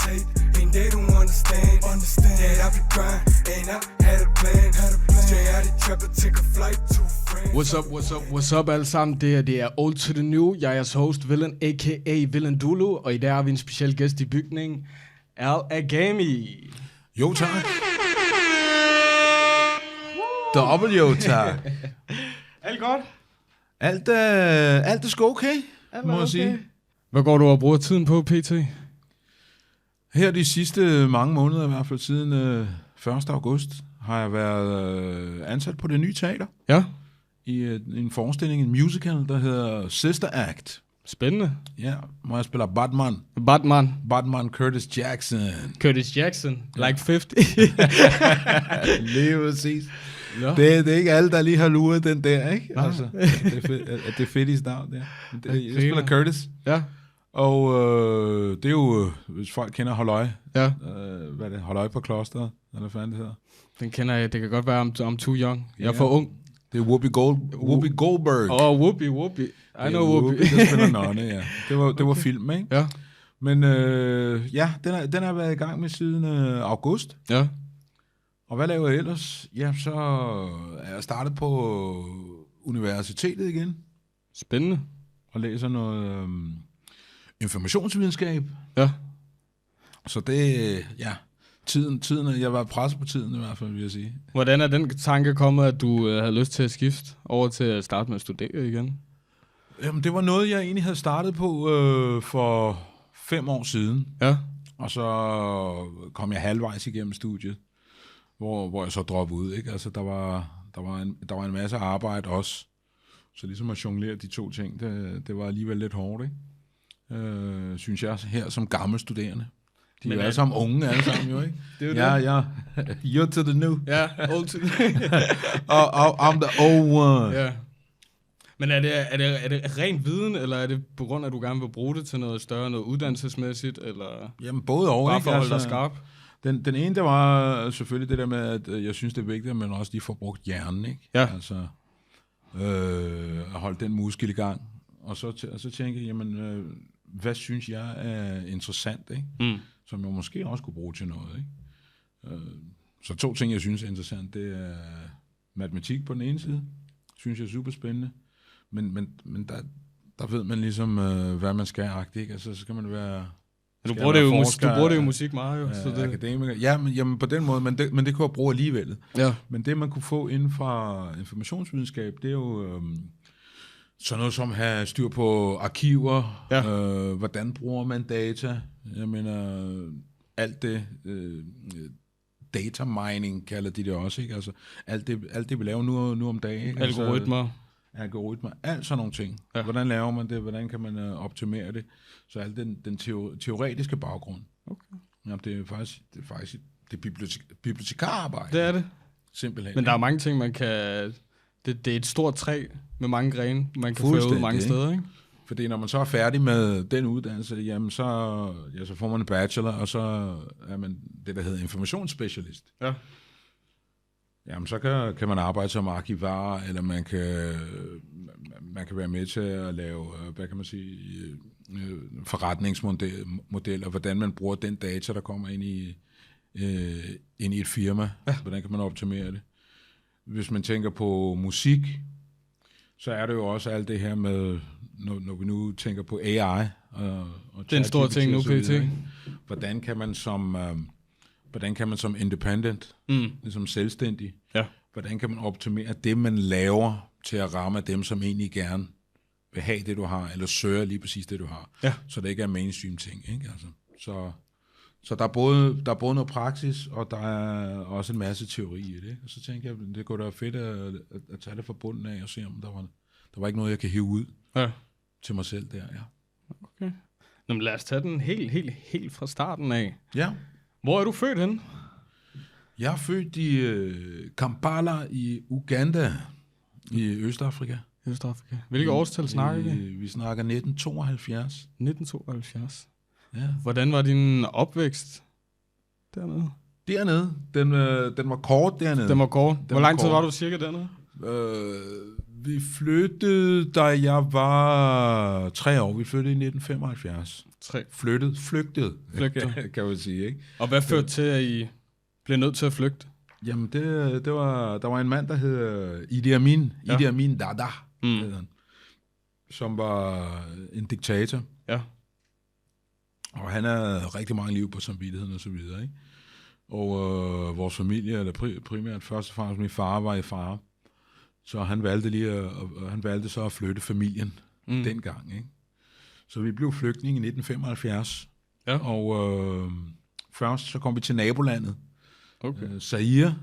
hate, and they don't understand that I be grind, and I had a plan. Straight out the trap and take a flight to France. What's up alle sammen? Det er Old to the New. Jeg er jeres host, Villain, a.k.a. Villain Dulu, og i dag har vi en speciel gæst i bygningen, Al Agami. Jo, tak. Dobbelt jo, tak. Alt godt? Alt er sgu okay, må jeg sige. Hvad går du og bruger tiden på, PT? Her de sidste mange måneder, i hvert fald siden 1. august, har jeg været ansat på det nye teater. Ja. I en forestilling, en musical, der hedder Sister Act. Spændende. Ja, hvor jeg spiller Batman. Batman Curtis Jackson. Like 50. Lige præcis. Ja. Det er ikke alle, der lige har luret den der, ikke? Altså, det er fedt i navn der. Jeg spiller Curtis. Ja. Og det er jo, hvis folk kender Halløj. Ja. Hvad er det? Halløj på klosteret, eller hvad fanden det hedder? Den kender jeg. Det kan godt være om too young. Jeg er for ung. Det er Whoopi Goldberg. Whoopi. I know Whoopi. Der spiller nonne, ja. Det var film, ikke? Ja. Men den har været i gang med siden august. Ja. Og hvad laver jeg ellers? Ja, så er jeg startet på universitetet igen. Spændende. Og læser noget informationsvidenskab. Ja. Så det, ja, tiden, jeg var presset på tiden i hvert fald, vil jeg sige. Hvordan er den tanke kommet, at du havde lyst til at skifte over til at starte med at studere igen? Jamen, det var noget, jeg egentlig havde startet på for 5 år siden. Ja. Og så kom jeg halvvejs igennem studiet, hvor jeg så droppede ud, ikke? Altså, der var en masse arbejde også. Så ligesom at jonglere de to ting, det var alligevel lidt hårdt, ikke? Synes jeg, her som gammel studerende. De er jo alle sammen unge, alle sammen jo, ikke? Det er jo ja. You're to the new. Ja, old to the I'm the old one. Ja. Men er det rent viden, eller er det på grund af, at du gerne vil bruge det til noget større, noget uddannelsesmæssigt, eller? Jamen, både og, bare ikke? for at holde dig skarp? Den ene, det var selvfølgelig det der med, at jeg synes, det er vigtigt, at man også lige får brugt hjernen, ikke? Ja. Altså, at holde den muskel i gang. Og så tænker jeg, jamen, hvad synes jeg er interessant, ikke? Mm. Som jeg måske også kunne bruge til noget, ikke? Så 2 ting, jeg synes er interessant, det er matematik på den ene side. Synes jeg er super spændende. Men der ved man ligesom, hvad man skal agtigt, ikke? Altså, så skal man være... Du bruger det jo musik meget, jo. Så det... Akademiker. Ja, men på den måde, men det kunne jeg bruge alligevel. Ja. Men det, man kunne få inden for informationsvidenskab, det er jo sådan noget som at have styr på arkiver, ja. Hvordan bruger man data, jeg mener, alt det, data mining kalder de det også, ikke? Altså, alt det vi laver nu om dagen. Ikke? Algoritmer, alt sådan nogle ting. Ja. Hvordan laver man det? Hvordan kan man optimere det? Så alt den teoretiske baggrund. Okay. Ja, det er faktisk bibliotekararbejde. Det er det. Simpelthen. Men der er mange ting, man kan... Det er et stort træ med mange grene, man kan føre ud mange steder, ikke? Fordi når man så er færdig med den uddannelse, jamen så får man en bachelor, og så er man det, der hedder informationsspecialist. Ja. Jamen, så kan man arbejde som arkivar, eller man kan være med til at lave, hvad kan man sige, forretningsmodeller, hvordan man bruger den data, der kommer ind i et firma. Ja. Hvordan kan man optimere det? Hvis man tænker på musik, så er det jo også alt det her med, når vi nu tænker på AI. Og den store ting nu, PT. Hvordan kan man som independent, ligesom selvstændig, hvordan kan man optimere det, man laver, til at ramme dem, som egentlig gerne vil have det, du har, eller søger lige præcis det, du har. Ja. Så det ikke er mainstream ting, ikke? Altså, så der er både noget praksis, og der er også en masse teori i det. Og så tænker jeg, det kunne da være fedt at tage det fra bunden af, og se om der var ikke noget, jeg kan hive ud til mig selv der, ja. Okay. Nå, men lad os tage den helt fra starten af. Ja. Hvor er du født henne? Jeg er født i Kampala i Uganda, i Østafrika. Hvilke årstal snakker vi? Vi snakker 1972. 1972. Ja. Hvordan var din opvækst dernede? Dernede? Den var kort dernede. Den var kort. Hvor lang tid var du cirka dernede? Vi flyttede, da jeg var 3 år. Vi flyttede i 1975. Flygtede, kan man sige, ikke? Og hvad førte til, at I blev nødt til at flygte? Jamen, der var en mand, der hed Idi Amin Dada, som var en diktator. Ja. Og han havde rigtig mange liv på samvittigheden og så videre, ikke? Og vores familie, eller primært først og fremmest min far, var i fare. Så han valgte så at flytte familien dengang, ikke? Så vi blev flygtninge i 1975. Ja. Og først så kom vi til nabolandet. Okay. Zaire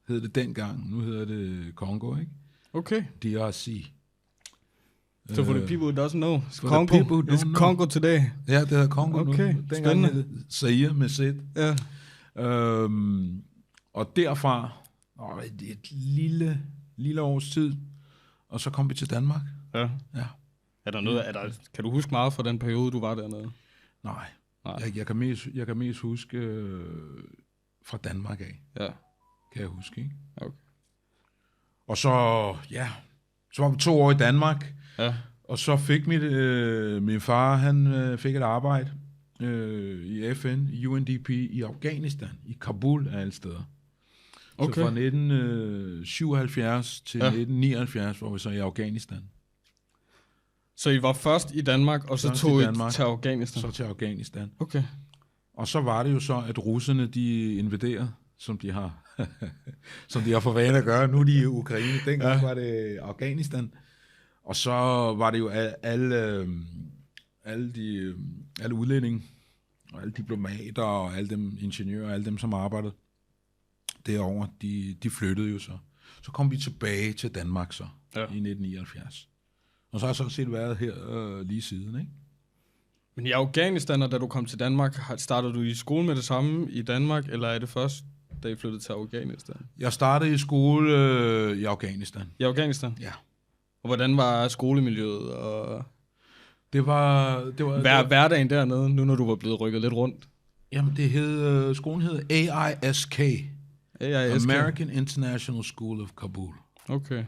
hed det dengang. Nu hedder det Congo, ikke? Okay. DRC. So for the people who doesn't know, it's Congo today. Ja, det hedder Congo nu. Okay, dengang hed det Zaire med Z. Ja. Og derfra, et lille års tid, og så kom vi til Danmark. Ja. Ja. Er der noget, kan du huske meget fra den periode, du var dernede? Nej. Jeg kan mest huske fra Danmark af. Ja. Kan jeg huske, ikke? Okay. Og så var vi 2 år i Danmark. Ja. Og så fik min far, han fik et arbejde i FN, i UNDP, i Afghanistan, i Kabul af alle steder. Okay. Så fra 1977 til 1979 var vi så i Afghanistan. Så I var først i Danmark, og så tog I til Afghanistan? Så til Afghanistan. Okay. Og så var det jo så, at russerne, de invaderede, som de har for vane at gøre. Nu er de i Ukraine, dengang var det Afghanistan. Og så var det jo alle udlændinge, og alle diplomater, og alle dem ingeniører, og alle dem, som arbejdede derovre, de flyttede jo så. Så kom vi tilbage til Danmark så, i 1979. Og så har jeg så set været her lige siden, ikke? Men i Afghanistan, og da du kom til Danmark, startede du i skole med det samme i Danmark, eller er det først, da I flyttede til Afghanistan? Jeg startede i skole i Afghanistan. I Afghanistan? Ja. Og hvordan var skolemiljøet? Og det var hverdagen dernede, nu når du var blevet rykket lidt rundt? Jamen, skolen hed AISK. American International School of Kabul. Okay.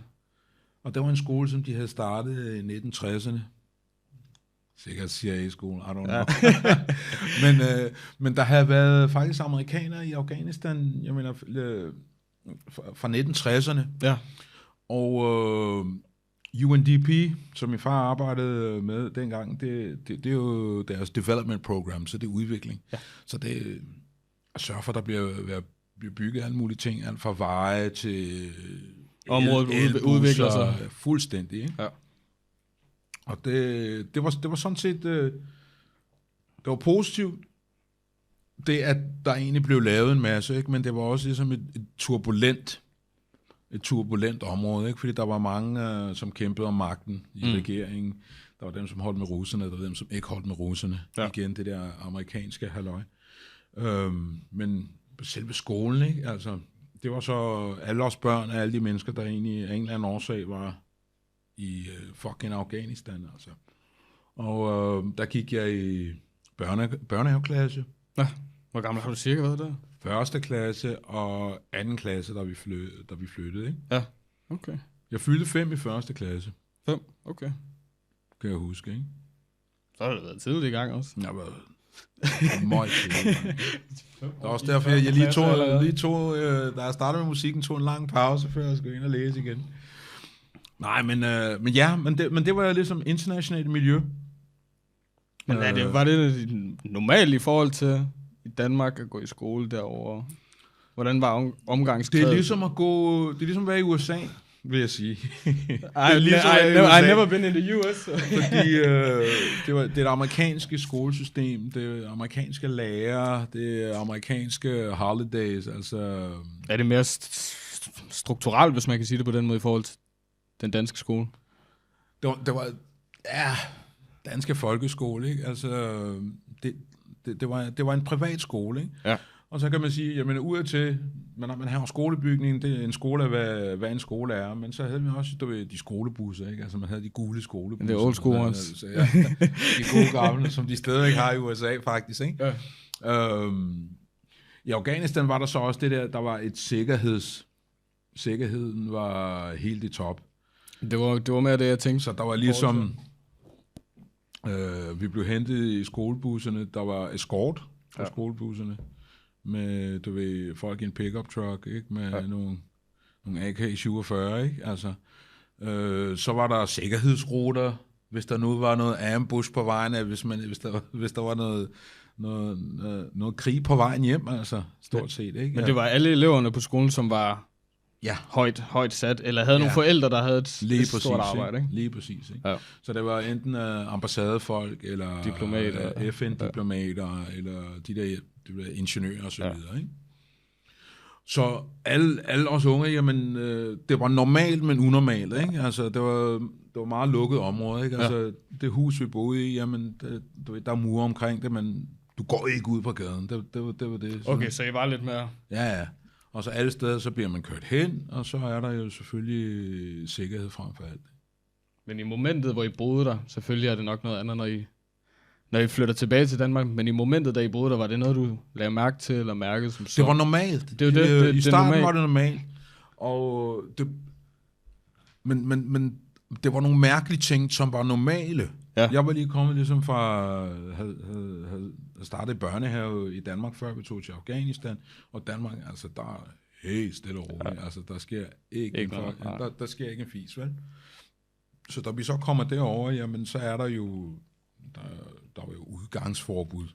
Og det var en skole, som de havde startet i 1960'erne. Sikkert CIA-skolen, I don't know. Men der havde været faktisk amerikanere i Afghanistan, jeg mener, fra 1960'erne. Ja. Og UNDP, som min far arbejdede med dengang, det er jo deres development program, så det er udvikling. Ja. Så det at sørge for, at der bliver bygget alle mulige ting, alt fra veje til området udvikler sig fuldstændig, ikke? Ja. Og det var sådan set, det var positivt, det at der egentlig blev lavet en masse, ikke? Men det var også ligesom et turbulent område, ikke? Fordi der var mange, som kæmpede om magten i regeringen. Der var dem, som holdt med russerne, der var dem, som ikke holdt med russerne. Ja. Igen, det der amerikanske halløj. Men selve skolen, ikke? Altså, det var så alle os børn af alle de mennesker, der egentlig af en eller anden årsag var i fucking Afghanistan, altså. Og der gik jeg i børnehaveklasse. Ja, hvor gammel har du cirka været der? Første klasse og anden klasse, da vi flyttede, ikke? Ja, okay. Jeg fyldte 5 i første klasse. 5, okay. Kan jeg huske, ikke? Så har det været tidligt i gang også. Jeg har været meget tidligt. Det er også derfor, jeg lige tog da jeg startede med musikken, tog en lang pause, før jeg skulle ind og læse igen. Nej, men det var jo ligesom internationalt miljø. Men var det normalt i forhold til i Danmark at gå i skole derovre? Hvordan var omgangskredet? Det er ligesom at være i USA, vil jeg sige. I never been in the US. Fordi det er det amerikanske skolesystem, det er amerikanske lærere, det er amerikanske holidays, altså. Er det mere strukturelt, hvis man kan sige det på den måde, i forhold til den danske skole? Det var danske folkeskole, ikke? Altså, det var en privat skole, ikke? Ja. Og så kan man sige, jamen udadtil, man har en det er en skole af, hvad en skole er, men så havde vi også de skolebusser, ikke? Altså man havde de gule skolebusser. Det er old school ones. Altså, ja, de gode gamle, som de stadig har i USA faktisk, ikke? Ja. I Afghanistan var der så også det der var et sikkerheden var helt i top. Det var mere det, jeg tænkte. Så der var ligesom... vi blev hentet i skolebusserne. Der var escort på skolebusserne. Med, du ved, folk i en pickup truck, ikke? Med nogle AK-47, ikke? Altså, så var der sikkerhedsruter, hvis der nu var noget ambush på vejen, hvis der var noget krig på vejen hjem, altså, stort set, ikke? Men det var alle eleverne på skolen, som var højt sat, eller havde nogle forældre, der havde et stort arbejde, ikke? Lige præcis, ikke? Ja. Så det var enten ambassadefolk, eller diplomater. FN-diplomater, eller de der ingeniører og så videre, ikke? Så alle os unge, jamen, det var normalt, men unormalt, ikke? Altså, det var meget lukket område, ikke? Altså, det hus, vi boede i, jamen, der er mure omkring det, men du går ikke ud på gaden. Det var det. Okay, så I var lidt mere... Ja. Og så alle steder, så bliver man kørt hen, og så er der jo selvfølgelig sikkerhed frem for alt. Men i momentet, hvor I boede der, selvfølgelig er det nok noget andet, når I flytter tilbage til Danmark, men i momentet, da I boede der, var det noget, du lagde mærke til, eller mærkede som så? Det var normalt. I starten var det normalt. Og men det var nogle mærkelige ting, som var normale. Ja. Jeg var lige kommet ligesom fra, havde startet i børnehave i Danmark, før vi tog til Afghanistan, og Danmark, altså der er helt stille og roligt, altså der sker der sker ikke en fis, vel? Så da vi så kommer derover, jamen så er der jo, der var jo udgangsforbud,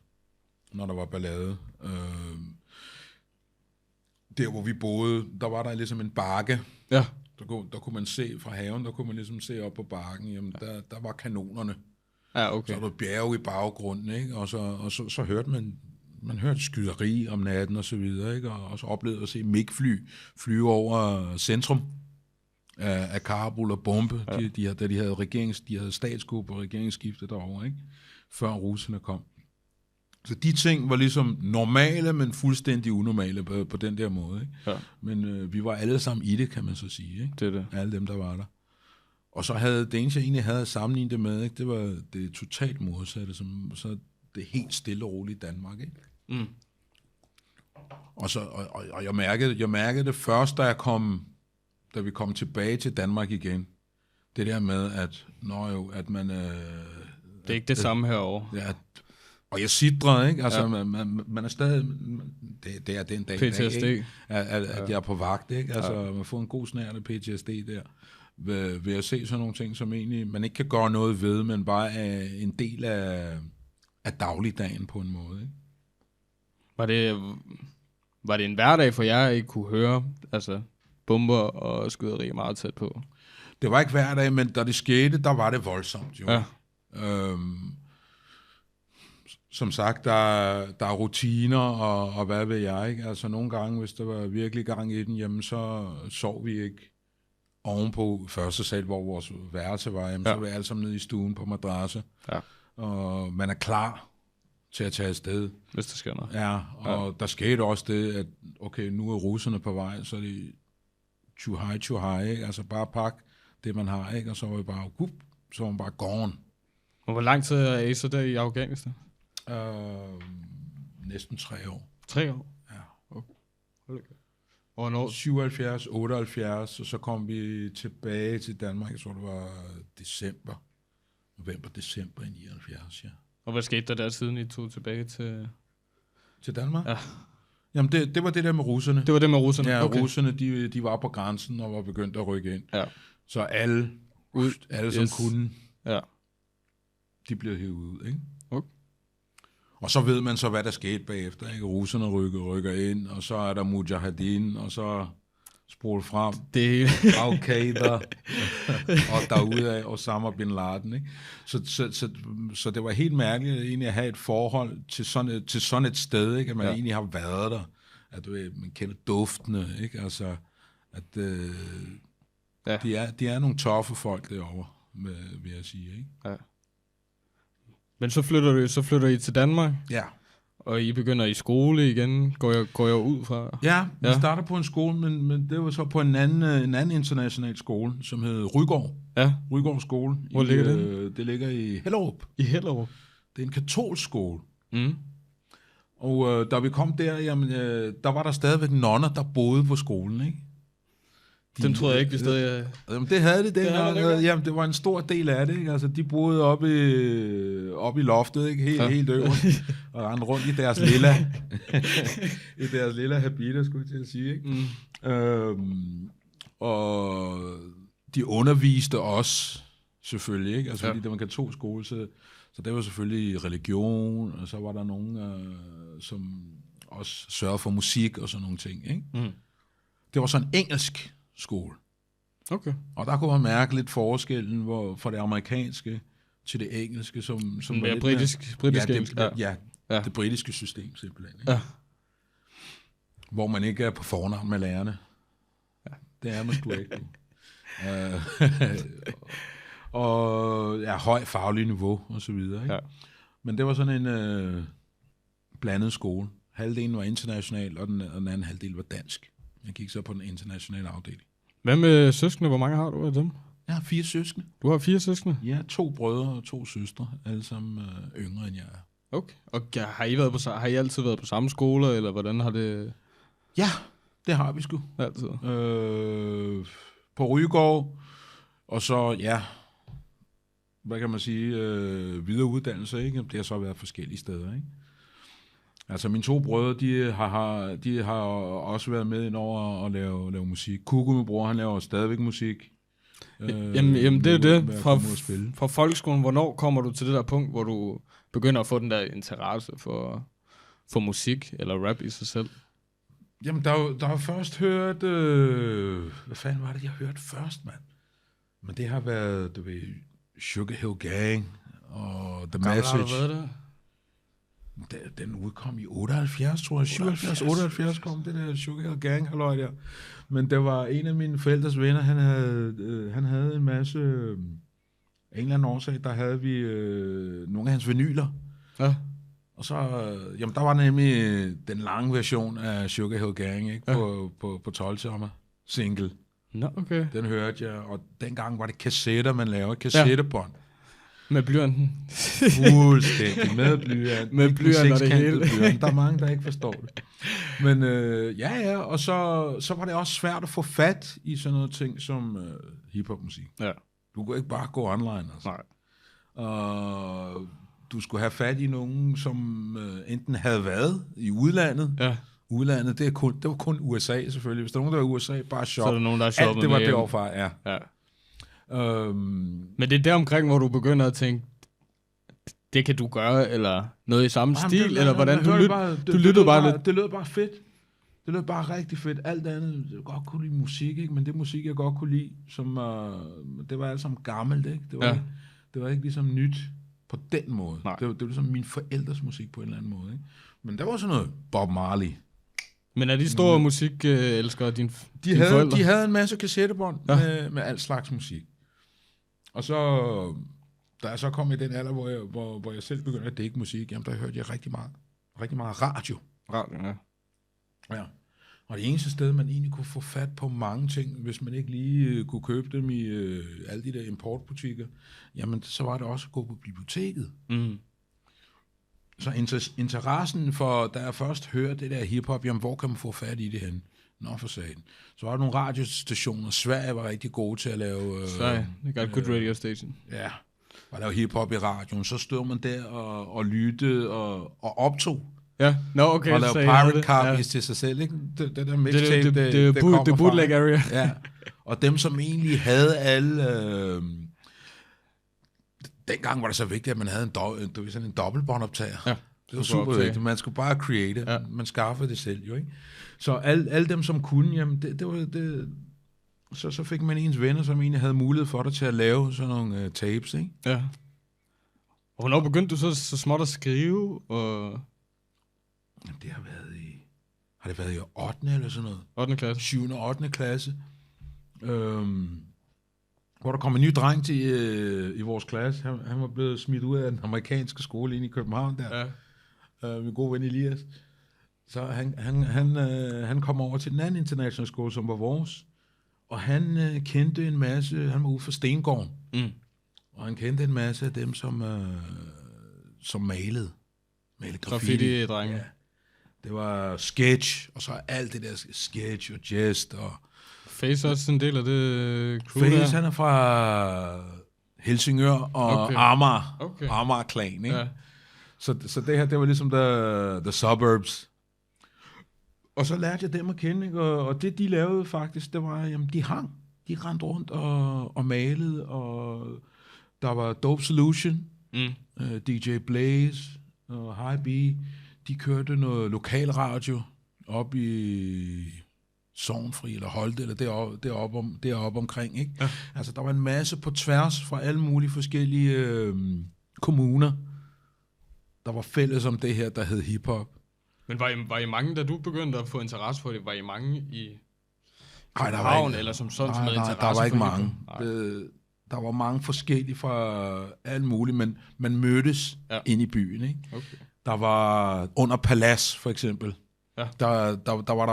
når der var ballade. Der hvor vi boede, der var der ligesom en bakke. Ja. Der kunne man se fra haven, der kunne man ligesom se op på bakken, jamen der var kanonerne. Ja, okay. Så var der bjerge i baggrunden, ikke? Og så hørte man hørte skyderi om natten og så videre, ikke? Og så oplevede at se MiG-fly flyve over centrum af Kabul og bombe, da de havde statskup og regeringsskiftet derovre, ikke? Før russerne kom. Så de ting var ligesom normale, men fuldstændig unormale på den der måde, ikke? Ja. Men vi var alle sammen i det, kan man så sige, ikke? Det. Alle dem, der var der. Og så havde det eneste, jeg egentlig havde sammenlignet det med, ikke? Det var det totalt modsatte, så det helt stille og roligt i Danmark, ikke? Mm. Og jeg mærkede det først, da vi kom tilbage til Danmark igen. Det der med, at man... det er ikke det samme herovre. Ja, og jeg sidrede, ikke? Altså, man er stadig... Det er den dag, PTSD. Ikke? At jeg er på vagt, ikke? Altså, man får en god snært af PTSD der. Ved at se sådan nogle ting, som egentlig man ikke kan gøre noget ved, men bare er en del af dagligdagen på en måde, ikke? Var det en hverdag for jer, at I kunne høre altså bomber og skyderi meget tæt på? Det var ikke hverdag, men da det skete, der var det voldsomt, jo. Ja. Som sagt, der er rutiner, og hvad ved jeg, ikke? Altså nogle gange, hvis der var virkelig gang i den, jamen så sov vi ikke ovenpå første sal, hvor vores værelse var, jamen, så var vi alle sammen nede i stuen på madrasse. Ja. Og man er klar til at tage afsted. Hvis der sker noget. Ja, og der skete også det, at okay, nu er russerne på vej, så er det too high, ikke? Altså bare pak det, man har, ikke? Og så var vi bare, så var man bare gone. Og hvor lang tid er I så der i Afghanistan? Næsten 3 år. 3 år? Ja. Okay. Og 77, 78, og så kom vi tilbage til Danmark, jeg tror det var november-december i 79, ja. Og hvad skete der siden I tog tilbage til Danmark? Ja. Jamen det var det der med russerne. Det var det med russerne? Ja, okay. Russerne, de var på grænsen og var begyndt at rykke ind. Ja. Så alle som kunne, de blev hævet ud, ikke? Okay. Og så ved man så, hvad der skete bagefter, ikke? Russerne rykker ind, og så er der Mujahedin, og så spol frem, Al-Qaida, og derudaf Osama bin Laden, ikke? Så det var helt mærkeligt egentlig at have et forhold til sådan et sted, ikke? At man egentlig har været der, at man kender duftene, ikke? Altså, at de er nogle toffe folk derovre, vil jeg sige, ikke? Ja. Men så flytter I til Danmark? Ja. Og I begynder i skole igen, går jeg ud fra? Ja, vi starter på en skole, men det var så på en anden international skole, som hed Rygård. Ja. Rygård skole. Hvor ligger det? Det ligger i Hellerup. I Hellerup? Det er en katolsk skole. Mm. Og da vi kom der, jamen, der var der stadigvæk nonner, der boede på skolen, ikke? Den troede jeg ikke, vi stadig... Det havde det dengang. Jamen, det var en stor del af det. Ikke? Altså, de boede oppe i loftet, ikke? Helt øverst, og rendte rundt i deres lilla habiter, skulle jeg til at sige. Ikke? Og de underviste os selvfølgelig, ikke? Altså, fordi det var en katolsk skole, så det var selvfølgelig religion, og så var der nogen, som også sørgede for musik og sådan nogle ting, ikke? Det var sådan en engelsk skole. Okay. Og der kunne man mærke lidt forskellen fra det amerikanske til det engelske, som mere britisk engelsk. Det britiske system simpelthen. Ikke? Ja. Hvor man ikke er på fornavn med lærerne. Ja. Det er man sgu ikke. Og høj faglig niveau og så videre. Ikke? Ja. Men det var sådan en blandet skole. Halvdelen var international, og den anden halvdel var dansk. Jeg gik så på den internationale afdeling. Hvad med søskende? Hvor mange har du af dem? Jeg har 4 søskende. Du har 4 søskende? Ja, 2 brødre og 2 søstre. Alle sammen yngre end jeg er. Okay. Og har I altid været på samme skole, eller hvordan har det... Ja, det har vi sgu. Altid. På Rygård, og så, hvad kan man sige, videre uddannelse, ikke? Det har så været forskellige steder, ikke? Altså mine 2 brødre, de har også været med ind over at lave musik. Kuku, min bror, han laver stadigvæk musik. Jamen det er det. Fra folkeskolen, hvornår kommer du til det der punkt, hvor du begynder at få den der interesse for musik eller rap i sig selv? Jamen, der har først hørt... hvad fanden var det, jeg hørte først, mand? Men det har været, du ved, Sugar Hill Gang og The Message. Har du været der? Den udkom i 78, tror jeg. 77, 78 kom det der Sugar Hill Gang, halløj der. Men der var en af mine forældres venner, han havde en masse... en eller anden årsag, der havde vi nogle af hans vinyler. Ja. Og så, der var nemlig den lange version af Sugar Hill Gang, ikke? På 12 sommer single. Nå, okay. Den hørte jeg, og dengang var det kassetter, man lavede, kassettebånd. Med blyanten. Fuldstændig, med blyant. Med blyant og det hele. Blyant. Der er mange, der ikke forstår det. Men og så var det også svært at få fat i sådan noget ting som hiphopmusik. Ja. Du kunne ikke bare gå online, altså. Nej. Og du skulle have fat i nogen, som enten havde været i udlandet. Ja. Udlandet, det var kun USA selvfølgelig. Hvis der er nogen, der var i USA, bare shop. Så er der nogen, der shoppede. Alt det var det overfra, ja. Men det er der omkring, hvor du begynder at tænke, det kan du gøre, eller noget i samme stil, eller hvordan? Du lyttede bare lidt. Det lød bare fedt. Det lød bare rigtig fedt. Alt andet, jeg godt kunne lide musik, ikke? Men det musik, jeg godt kunne lide, det var alt sammen gammelt, ikke? Det var ikke ligesom nyt på den måde. Det var ligesom min forældres musik på en eller anden måde, ikke? Men der var sådan noget Bob Marley. Men er de store musikelskere, dine forældre? De havde en masse kassettebånd med alt slags musik. Og så, da jeg så kom i den alder, hvor jeg selv begyndte at dække musik, jamen der hørte jeg rigtig meget radio. Radio, ja. Ja. Og det eneste sted, man egentlig kunne få fat på mange ting, hvis man ikke lige kunne købe dem i alle de der importbutikker, jamen så var det også at gå på biblioteket. Mm. Så interessen for, da jeg først hørte det der hiphop, jamen hvor kan man få fat i det hen? Nå, for sagen. Så var der nogle radiostationer. Sverige var rigtig gode til at lave... Sverige, det got good radio station. Ja, og lave hiphop i radioen. Så stod man der og lyttede og optog. Ja, okay. Og lavede pirate copies til sig selv, ikke? Det der mixtape, det kommer fra. Bootleg area. Ja, og dem, som egentlig havde alle... dengang var det så vigtigt, at man havde sådan en dobbeltbåndoptager. Ja. Det var super vigtigt. Man skulle bare create. Ja. Man skaffede det selv, jo, ikke? Så alle dem, som kunne, jamen, så fik man ens venner, som egentlig havde mulighed for det til at lave sådan nogle tapes, ikke? Ja. Og hvornår begyndte du så småt at skrive? Jamen, det har det været i 8. eller sådan noget? 8. klasse? 7. og 8. klasse. Hvor der kom en ny dreng til i vores klasse. Han var blevet smidt ud af den amerikanske skole inde i København der. Ja. Min gode ven Elias. Så han kom over til den anden international skole, som var vores. Og han kendte en masse, han var ude for Stengården. Mm. Og han kendte en masse af dem, som malede graffiti-drenge. Ja. Det var sketch, og så alt det der sketch og jest og Face også en del af det crew Face, der? han er fra Helsingør og Amager. Amager-klan, ikke? Ja. Så det her, det var ligesom the suburbs. Og så lærte jeg dem at kende, ikke? Og det, de lavede faktisk, det var, jamen, de hang. De rendte rundt og malede, og der var Dope Solution, DJ Blaze og High B. De kørte noget lokalradio op i Sorgenfri eller Holte, eller deroppe omkring, ikke? Ja. Altså, der var en masse på tværs fra alle mulige forskellige kommuner, der var fælles om det her, der hed hiphop. Men var I mange, da du begyndte at få interesse for det? Var I mange i København, eller som sådan noget interesse? Nej, der var ikke mange. Der var mange forskellige fra alt muligt, men man mødtes inde i byen, ikke? Okay. Der var under Palads, for eksempel. Ja. Der var der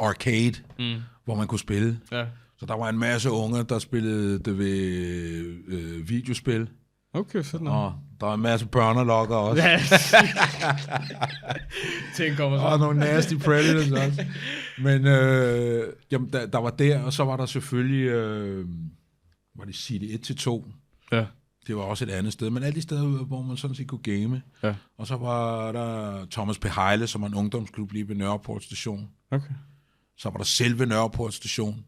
arcade, hvor man kunne spille. Ja. Så der var en masse unge, der spillede det ved videospil. Okay, sådan. Og der var en masse børnelokker også. Ja. Tænk over og nogle nasty predators også. Men jamen, der var der, og så var der selvfølgelig var det City 1-2. Ja. Det var også et andet sted, men alle de steder, hvor man sådan set kunne game. Ja. Og så var der Thomas P. Heile, som var en ungdomsklub lige ved Nørreport Station. Okay. Så var der selve Nørreport Station.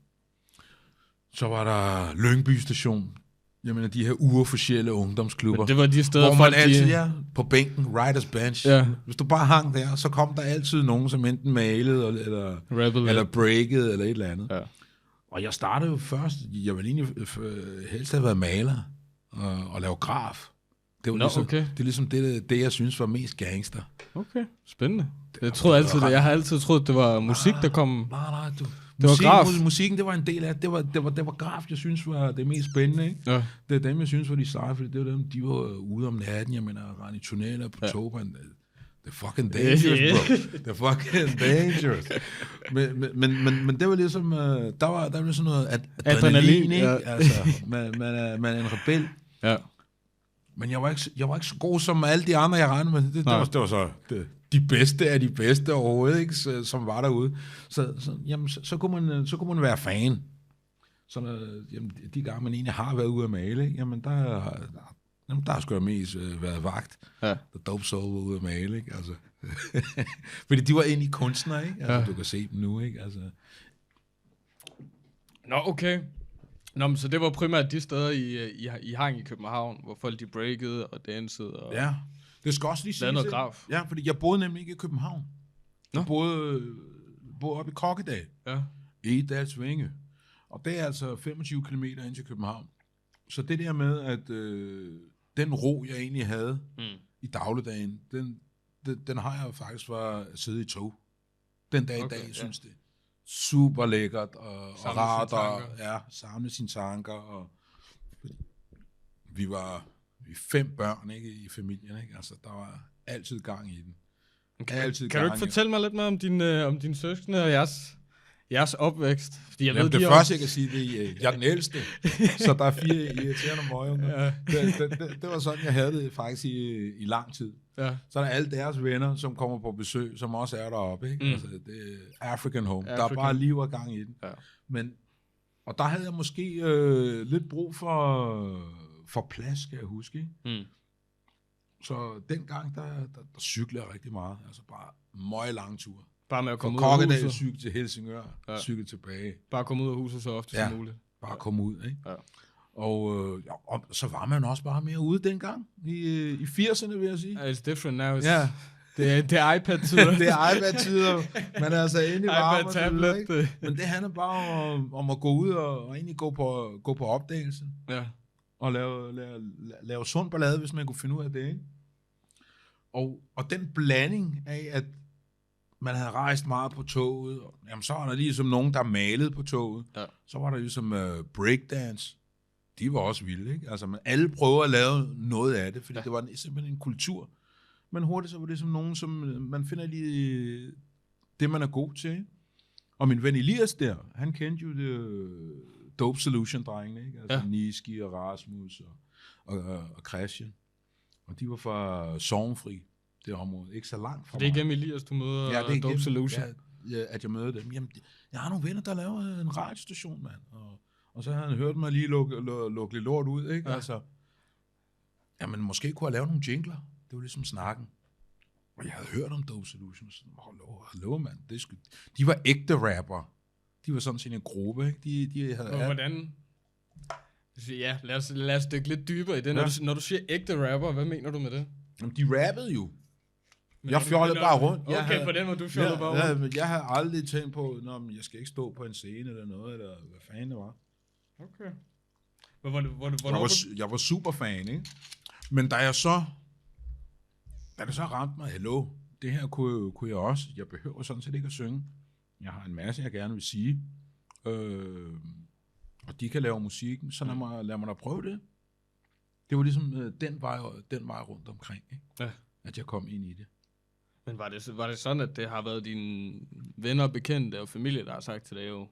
Så var der Lyngby Station. Jeg mener, de her uofficielle ungdomsklubber. Men det var de steder, hvor man altid på bænken, writers bench. Ja. Hvis du bare hang der, så kom der altid nogen, som enten malede, eller breakede, eller et eller andet. Ja. Og jeg startede jo først, jeg ville egentlig helst have været maler og lave graf. Det var det er ligesom det, jeg synes var mest gangster. Okay, spændende. Jeg har altid troet, det var musik, der kom... Nej, det var graf. Musikken, det var en del af det. Det var graf, jeg synes var det mest spændende, ikke? Ja. Det er dem, jeg synes var de seje, fordi det var dem, de var ude om natten, jeg mener, rende i tunneler på togbånd. Det er fucking dangerous, bro. Det er fucking dangerous. Men det var ligesom, der var ligesom noget adrenalin, ikke? Ja. Altså, man er en rebel. Ja. Men jeg var ikke så god som alle de andre, jeg regnede med. Det var så de bedste af de bedste overhovedet, ikke? Som var derude. Så kunne man være fan. Så jamen, de gange, man egentlig har været ude at male, ikke? Jamen, der har sgu da mest været vagt. Ja. Der Dope Soul var ude at male, ikke? Altså. Fordi de var egentlig kunstnere, ikke? Altså, du kan se dem nu, ikke? Altså. Nå, okay. Nå, men så det var primært de steder, I hang i København, hvor folk de breakede og dansede og... Ja, det skal også lige sige noget graf. Ja, fordi jeg boede nemlig ikke i København. Jeg boede oppe i Kokkedal. Ja. I Dalsvinge. Og det er altså 25 kilometer ind til København. Så det der med, at den ro, jeg egentlig havde i dagligdagen, den har jeg faktisk for at sidde i tog. Den dag i dag, synes det super lækkert og rart og samle sine tanker. Og vi er 5 børn, ikke, i familien, ikke? Altså, der var altid gang i den. Kan du ikke fortælle mig lidt mere om dine søskende og jeres opvækst? Fordi jeg ved, det første, jeg kan sige, det er, jeg er den ældste, så der er 4 irriterende møgunger. Ja. Det var sådan, jeg havde det faktisk i lang tid. Ja. Så er der alle deres venner, som kommer på besøg, som også er deroppe, ikke? Altså, det er African home. Der er bare liv og gang i den. Ja. Og der havde jeg måske lidt brug for plads, skal jeg huske, ikke? Så dengang, der cyklede jeg rigtig meget. Altså bare møje lange ture. Bare med at komme ud af huset. Kokkedal, cykel til Helsingør, cykel tilbage. Bare komme ud af huset så ofte som muligt. Bare komme ud, ikke? Ja. Og så var man også bare mere ude dengang, i 80'erne, vil jeg sige. It's different now. Ja. Det er iPad-tider. Det er iPad-tider. Man er altså inde i varme. iPad-tablet. Men det handler bare om at gå ud og egentlig gå på opdagelse. Ja. Og lave sund ballade, hvis man kunne finde ud af det, ikke? Og den blanding af, at man havde rejst meget på toget, og, jamen, så var der ligesom nogen, der malede på toget. Ja. Så var der ligesom breakdance. De var også vilde, ikke? Altså, alle prøver at lave noget af det, fordi det var simpelthen en kultur. Men hurtigt så var det som nogen, som man finder lige det, man er god til. Og min ven Elias der, han kendte jo det Dope Solution-drengene, ikke? Altså Niski og Rasmus og Christian. Og de var fra Sorgenfri, det område. Ikke så langt fra det er igennem Elias, du møder Dope Solution? at jeg møder dem. Jamen, jeg har nogle venner, der laver en radiostation, mand. Og så havde han hørt mig lige lukke lidt lort ud, ikke? Ja. Altså, jamen, måske kunne jeg lave nogle jingler. Det var ligesom snakken. Og jeg havde hørt om Dope Solutions. Hallo, mand. De var ægte rapper. De var sådan set en gruppe, ikke? De havde... Hvordan? Ja, lad os dykke lidt dybere i det. Når du siger ægte rapper, hvad mener du med det? Jamen, de rappede jo. Jeg fjollede bare rundt. Okay, på den måde, du fjollede bare rundt. Jeg havde aldrig tænkt på, jeg skal ikke stå på en scene eller noget, eller hvad fanden det var. Okay. Jeg var super fan, ikke? Men da det så ramte mig, hello, det her kunne jeg også. Jeg behøver sådan set ikke at synge. Jeg har en masse, jeg gerne vil sige. Og de kan lave musikken, så lad mig da prøve det. Det var ligesom den vej rundt omkring, ikke? Ja. At jeg kom ind i det. Men var det sådan, at det har været dine venner, bekendte og familie, der har sagt til dig, jo,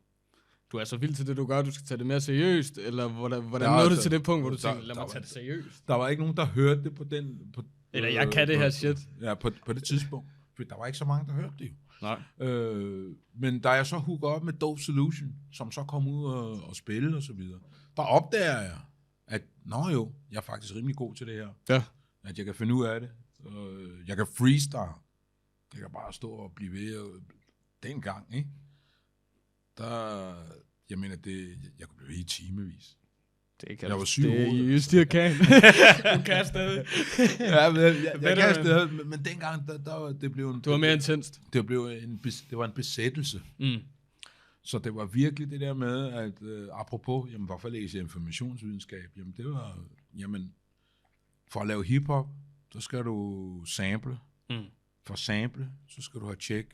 du er så vild til det, du gør, du skal tage det mere seriøst? Eller hvordan nåede du til det punkt, hvor du tænkte, lad mig tage det seriøst? Der var ikke nogen, der hørte det på den... Eller jeg kan det her shit. Ja, på det tidspunkt. For der var ikke så mange, der hørte det jo. Nej. Men da jeg så hookede op med Dope Solution, som så kom ud og spille og så videre, der opdager jeg, at jeg er faktisk rimelig god til det her. Ja. At jeg kan finde ud af det. Jeg kan freestyle. Jeg kan bare stå og blive ved. Dengang, ikke? Jeg mener, jeg kunne blive ved i timevis. Det kan jeg var syg i hovedet. You still can. Du kan stadig. Ja, men jeg kan stadig. Men dengang, det blev en... Det var mere intenst. Det var en besættelse. Mm. Så det var virkelig det der med, at apropos, hvorfor læser jeg informationsvidenskab? Jamen, det var, for at lave hiphop, så skal du sample. Mm. For at sample, så skal du have tjek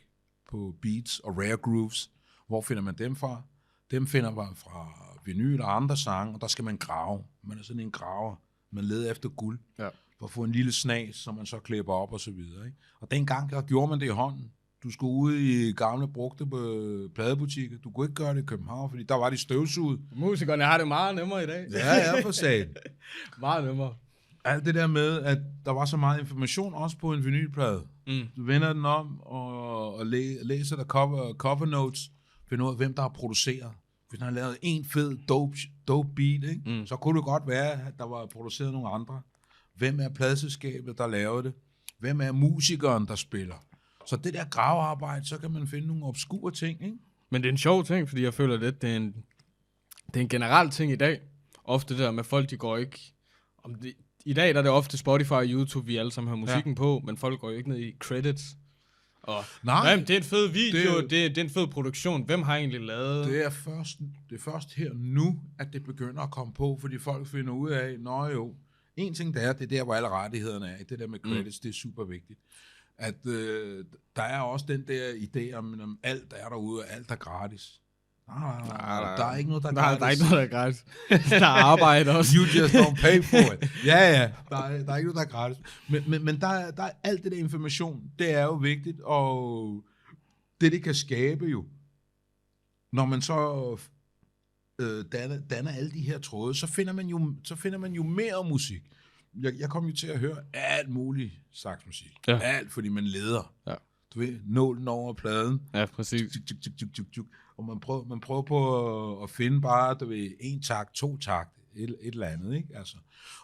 på beats og rare grooves. Hvor finder man dem fra? Dem finder man fra vinyl og andre sange, og der skal man grave. Man er sådan en graver. Man leder efter guld. Ja. For at få en lille snas, som man så klipper op og så videre. Ikke? Og dengang, der gjorde man det i hånden. Du skulle ud i gamle brugte pladebutikker. Du kunne ikke gøre det i København, fordi der var de støvsuget. Musikerne har det meget nemmere i dag. Ja, for sagen. Meget nemmere. Alt det der med, at der var så meget information også på en vinylplade. Mm. Du vender den om og læser der cover notes, finder ud af, hvem der har produceret. Hvis han har lavet en fed dope beat, ikke? Så kunne det godt være, at der var produceret nogle andre. Hvem er pladeselskabet, der laver det? Hvem er musikeren, der spiller? Så det der gravearbejde, så kan man finde nogle obskure ting, ikke? Men det er en sjov ting, fordi jeg føler, at det er en generel ting i dag. Ofte der med folk, de går ikke... I dag der er det ofte Spotify og YouTube, vi alle sammen har musikken på, men folk går jo ikke ned i credits. Og, det er en fed video, det er en fed produktion. Hvem har egentlig lavet? Det er først her nu, at det begynder at komme på, fordi folk finder ud af, en ting det er der, hvor alle rettighederne er. Det der med credits, det er super vigtigt. At der er også den der idé om alt er derude, og alt er gratis. Nej, der er ikke noget, der er gratis. Der er ikke noget, der er gratis. Der er arbejde også. You just don't pay for it. Ja, der er ikke noget, der er gratis. Men der er alt det der information, det er jo vigtigt, og det kan skabe jo, når man så danner alle de her tråde, så finder man jo mere musik. Jeg kom jo til at høre alt muligt saxmusik. Ja. Alt, fordi man leder. Ja. Du ved, nålen over pladen. Ja, præcis. Og man prøver på at finde bare, du ved, 1 takt, 2 takt, et eller andet, ikke? Altså.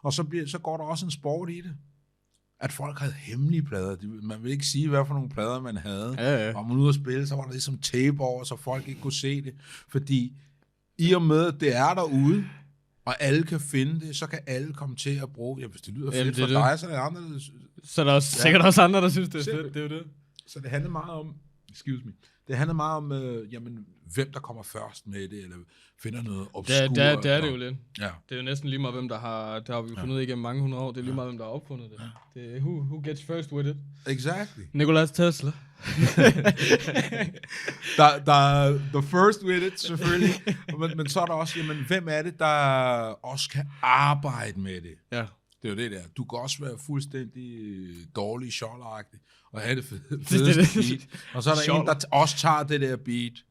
Og så går der også en sport i det. At folk havde hemmelige plader. Man vil ikke sige, hvad for nogle plader man havde. Ja. Og man ude at spille, så var der ligesom tape over, så folk ikke kunne se det. Fordi i og med, at det er derude, og alle kan finde det, så kan alle komme til at bruge... Ja, hvis det lyder fedt for dig, så er der andre, der... Så er der også, sikkert også andre, der synes, det er fedt. Det er jo det. Så det handler meget om... Det handler meget om, hvem der kommer først med det, eller finder noget obskur. Det er det jo lidt. Ja. Det er jo næsten lige meget, hvem der har... Det har vi fundet ud af igennem mange 100 år. Det er lige meget, hvem der har opfundet det. Ja. Det er who gets first with it. Exactly. Nikolas Tesla. der er the first with it, selvfølgelig. men så er der også, hvem er det, der også kan arbejde med det? Ja. Det er jo det der. Du kan også være fuldstændig dårlig, sjolagtig, og have det fedeste beat. Og så er der en, der også tager det der beat,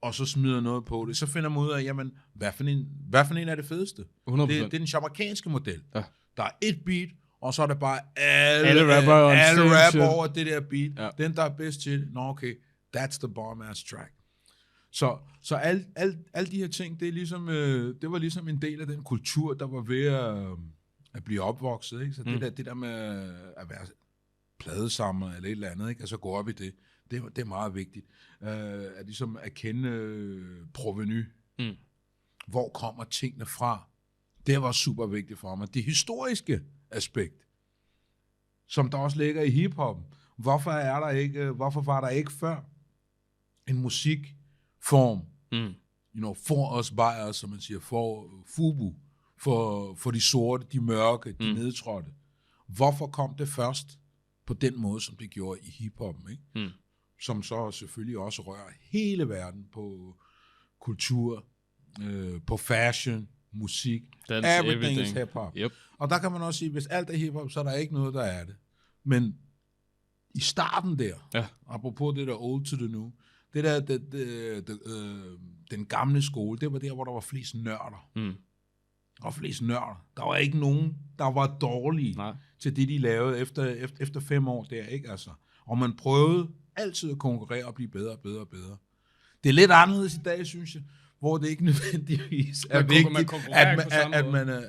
og så smider noget på det. Så finder man ud af, hvad for en er det fedeste? 100%. Det er den jamaicanske model. Ja. Der er et beat, og så er det bare alle rapper over det der beat. Ja. Den, der er bedst til det, okay, That's the bomb-ass track. Så alle de her ting, det var ligesom en del af den kultur, der var ved at blive opvokset. Ikke? Så det der med at være pladesamler eller et eller andet, ikke? Altså gå op i det er meget vigtigt. At ligesom at kende proveny. Hvor kommer tingene fra? Det var super vigtigt for mig. Det historiske aspekt, som der også ligger i hiphoppen. Hvorfor var der ikke før en musikform, for us, by us, som man siger, for FUBU, for de sorte, de mørke, de nedtrådte. Hvorfor kom det først på den måde, som det gjorde i hiphoppen, ikke? Som så selvfølgelig også rører hele verden på kultur, på fashion, musik, everything is hip-hop. Yep. Og der kan man også sige, hvis alt er hip-hop, så er der ikke noget, der er det. Men i starten der, apropos det der old to the new, det der, den gamle skole, det var der, hvor der var flest nørder. Der var flest nørder. Der var ikke nogen, der var dårlige til det, de lavede efter 5 år der, ikke altså? Og man prøvede altid at konkurrere og blive bedre og bedre og bedre. Det er lidt anderledes i dag, synes jeg, hvor det ikke nødvendigvis er vigtigt,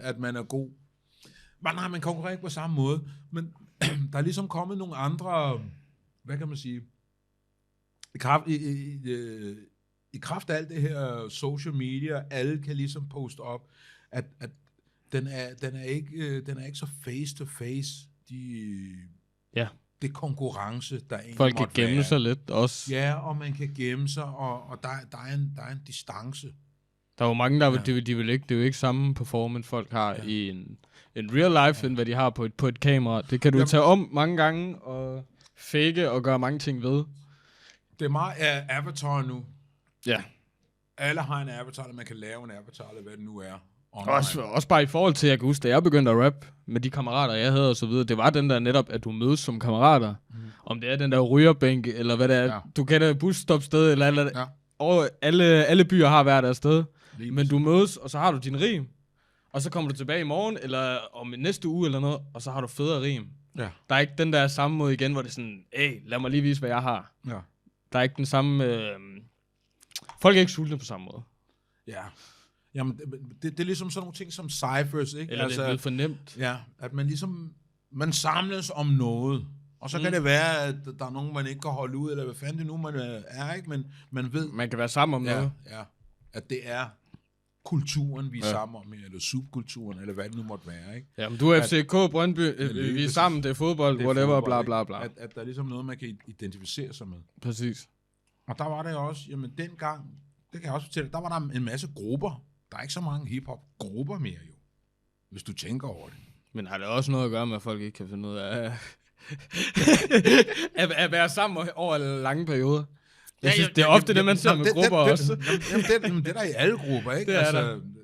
at man er god. Man konkurrerer ikke på samme måde, men der er ligesom kommet nogle andre, hvad kan man sige, i kraft af alt det her social media, alle kan ligesom poste op, at den er ikke så face to face. Det konkurrence, der egentlig folk kan gemme sig lidt også. Ja, og man kan gemme sig, og der er en distance. Der er jo mange, der de vil ikke, det er jo ikke samme performance, folk har i en real life, end hvad de har på et kamera. Det kan du tage om mange gange, og fake og gøre mange ting ved. Det er meget avatar nu. Ja. Alle har en avatar, man kan lave en avatar, eller hvad det nu er. Også bare i forhold til, jeg kan huske, da jeg begyndte at rap med de kammerater, jeg havde og så videre, det var den der netop, at du mødes som kammerater. Om det er den der rygerbænk, eller hvad det er. Ja. Du kan et busstopsted, eller og alle byer har hver deres sted. Men du mødes, og så har du din rim. Og så kommer du tilbage i morgen, eller om næste uge eller noget, og så har du federe rim. Ja. Der er ikke den der samme måde igen, hvor det er sådan, lad mig lige vise, hvad jeg har. Ja. Der er ikke den samme... folk er ikke sultne på samme måde. Ja. Jamen, det er ligesom sådan nogle ting som cyphers, ikke? Eller det er blevet for nemt. Ja, at man samles om noget. Og så kan det være, at der er nogen, man ikke kan holde ud, eller hvad fanden det nu man er, ikke? Men man ved... Man kan være sammen om noget. Ja, at det er kulturen, vi er sammen om, eller subkulturen, eller hvad det nu måtte være, ikke? Ja, men du er FCK, Brøndby, vi er sammen, det er fodbold, det er whatever, bla bla bla. At der er ligesom noget, man kan identificere sig med. Præcis. Og der var det også, jamen dengang, det kan jeg også fortælle, der var der en masse grupper. Der er ikke så mange hiphop-grupper mere jo, hvis du tænker over det. Men har det også noget at gøre med, at folk ikke kan finde ud af at være sammen over lange perioder? Det er ofte det, man ser med grupper også. Det er der i alle grupper, ikke?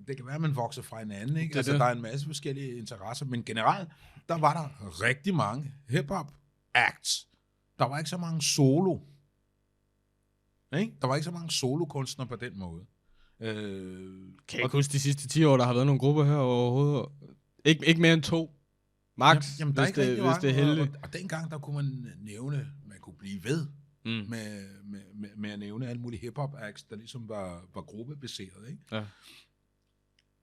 Det kan være, at man vokser fra hinanden, ikke? Altså, der er en masse forskellige interesser, men generelt, der var der rigtig mange hip-hop acts. Der var ikke så mange solo. Ikke? Der var ikke så mange solokunstnere på den måde. Kan jeg ikke huske de sidste 10 år, der har været nogle grupper her overhovedet? Ikke mere end 2. Max, jamen, hvis det er heldigt. Og dengang, der kunne man nævne, man kunne blive ved med at nævne alle mulige hip-hop acts, der ligesom var gruppebaseret, ikke? Ja.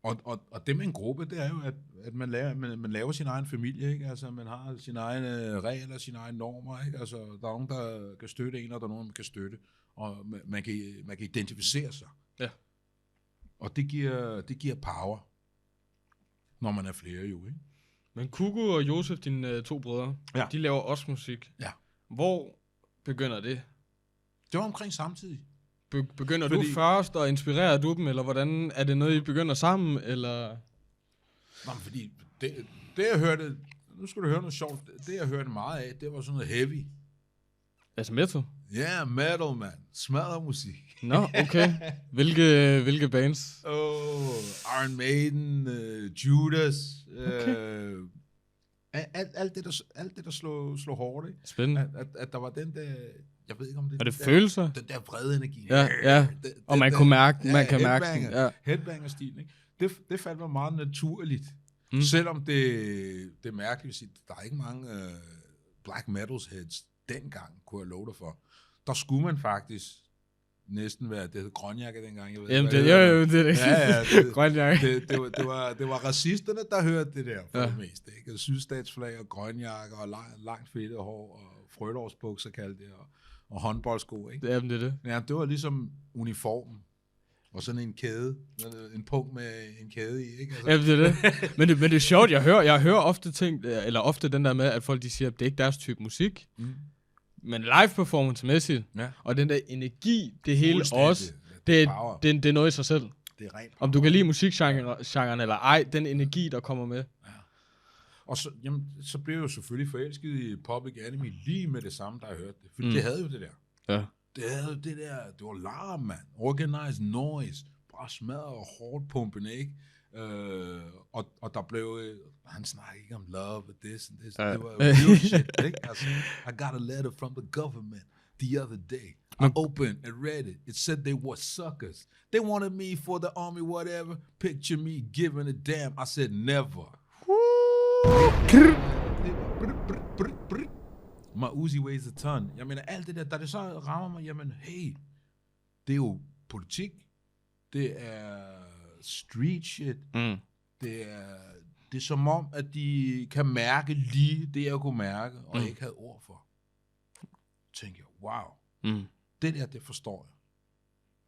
Og det med en gruppe, det er jo, at man laver sin egen familie, ikke? Altså, man har sine egne regler, sine egne normer, ikke? Altså, der er nogen, der kan støtte en, og der er nogen, der kan støtte, og man kan identificere sig. Ja. Og det giver power, når man er flere jo, ikke? Men Kugo og Josef, dine 2 brødre, de laver også musik. Ja. Hvor begynder det? Det var omkring samtidig. Begynder du først, og inspirerer du dem, eller hvordan? Er det noget, I begynder sammen, eller? Nej, fordi det jeg hørte, nu skulle du høre noget sjovt, det jeg hørte meget af, det var sådan noget heavy. Altså metal? Ja, yeah, metal, man. Smadrer musik. Nå, okay. Hvilke bands? Iron Maiden, Judas. Okay. Alt det, der slog hårdt, ikke? Spændende. At der var den der... Jeg ved ikke, om det... Er det følelser? Den der vrede energi. Ja. Og man kan mærke den. Ja. Headbanger-stil, ikke? Det faldt mig meget naturligt. Selvom det er mærkeligt at sige, der er ikke mange black metals heads dengang, kunne jeg love dig for. der skulle man faktisk næsten være, det hed grønjakke dengang, jeg ved. Jamen, det er det. Ja, grønjakke. Det var racisterne, der hørte det der for det meste, ikke? Sydstatsflag og grønjakke og langt fedtet hår og frølårsbukser kaldte det, og håndboldsko, ikke? Jamen, det er det. Ja, det var ligesom uniformen. Og sådan en kæde, en punkt med en kæde i, ikke? Altså. Jamen, det er det. Men det er sjovt, jeg hører ofte den der med, at folk de siger, at det er ikke deres type musik. Men live performance-mæssigt, og den der energi, det hele også, det er noget i sig selv. Det er rent. Om du kan lide musikgenren eller ej, den energi, der kommer med. Ja. Og så blev jeg jo selvfølgelig forelsket i Public Enemy lige med det samme, da jeg hørte det. For det havde jo det der. Ja. Det havde jo det der, det var larm, mand. Organized noise. Bare smadret og hårdt pumpende, ikke? Og der blev, han snakkede ikke om love og this and this. Det var real shit, ikke? Altså, I got a letter from the government the other day. I opened and read it. It said they were suckers. They wanted me for the army, whatever. Picture me giving a damn. I said never. My Uzi weighs a ton. Jeg mener, alt det der, da det så rammer mig, jamen, hey, det er jo politik. Det er street shit. Det er som om, at de kan mærke lige det, jeg kunne mærke, og ikke havde ord for. Tænker jeg, wow, det der, det forstår jeg.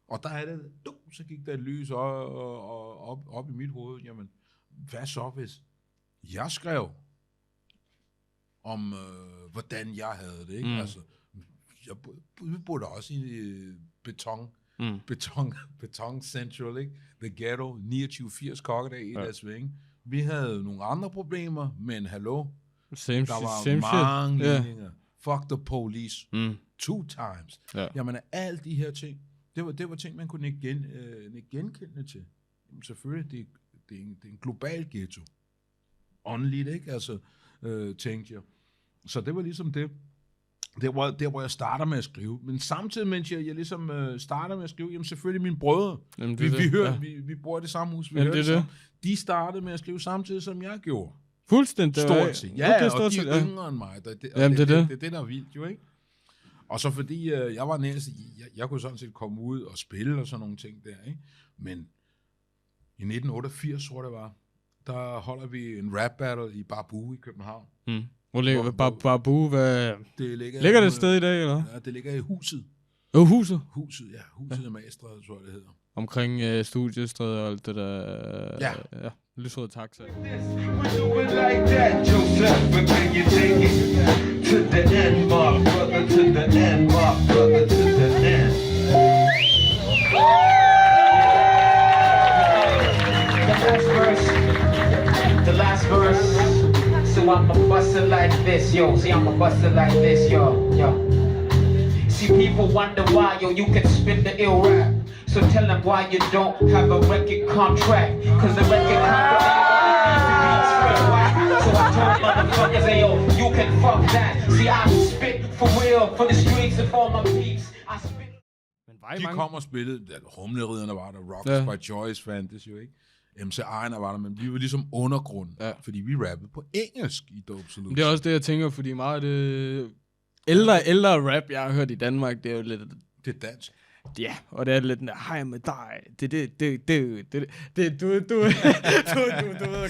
Og der er det, så gik der et lys op i mit hoved. Jamen, hvad så, hvis jeg skrev om, hvordan jeg havde det, ikke? Altså, vi boede også i Beton Central, ikke? The Ghetto, 2980 Kokkedal i deres vinge. Vi havde nogle andre problemer, men hallo, der var mange ligninger. Fuck the police. 2 times. Jamen, alle de her ting, det var ting, man kunne ikke genkende til. Jamen, selvfølgelig, det er en global ghetto. Åndeligt, ikke? Altså, tænkte jeg. Så det var ligesom det. Det var der, hvor jeg starter med at skrive. Men samtidig, mens jeg ligesom starter med at skrive, jamen selvfølgelig mine brødre. Jamen, vi bor i det samme hus, vi hørte sammen. De startede med at skrive samtidig, som jeg gjorde. Fuldstændig. Stort set. Ja, og de er yngre end mig. Det er det, der er vildt jo, ikke? Og så fordi jeg var næste, jeg kunne sådan set komme ud og spille og sådan nogle ting der, ikke? Men i 1988, tror det var, der holder vi en rap battle i Barbu i København. Hvor ligger Barbu? Det ligger det et sted i dag, eller? Ja, det ligger i Huset. Huset? Huset i Magstræde, tror jeg, det hedder. Omkring Studiestræde og alt det der... Ja. Lysrøde taxa. We do it like that, Joseph, but can you take it to the end, my brother, to the end, my brother, to the end. The last verse. So I'ma bust it like this, yo. See, I'ma bust it like this, yo. See, people wonder why, yo, you can spit the ill rap. So tell them why you don't have a record contract. Cause the record contract so I told motherfuckers, hey, yo, you can fuck that. See, I spit for real, for the streets and for my peeps. I spit. De kom og spillede, Humleriderne var der, Rocks by Choice fandtes jo, ikke? MC Ejner var der, men vi var ligesom undergrund, fordi vi rappede på engelsk i Dope Solution. Det er også det, jeg tænker, fordi meget af det ældre rap, jeg har hørt i Danmark, det er jo lidt... Det er dansk. Ja, og det er lidt hej med dig. Du ved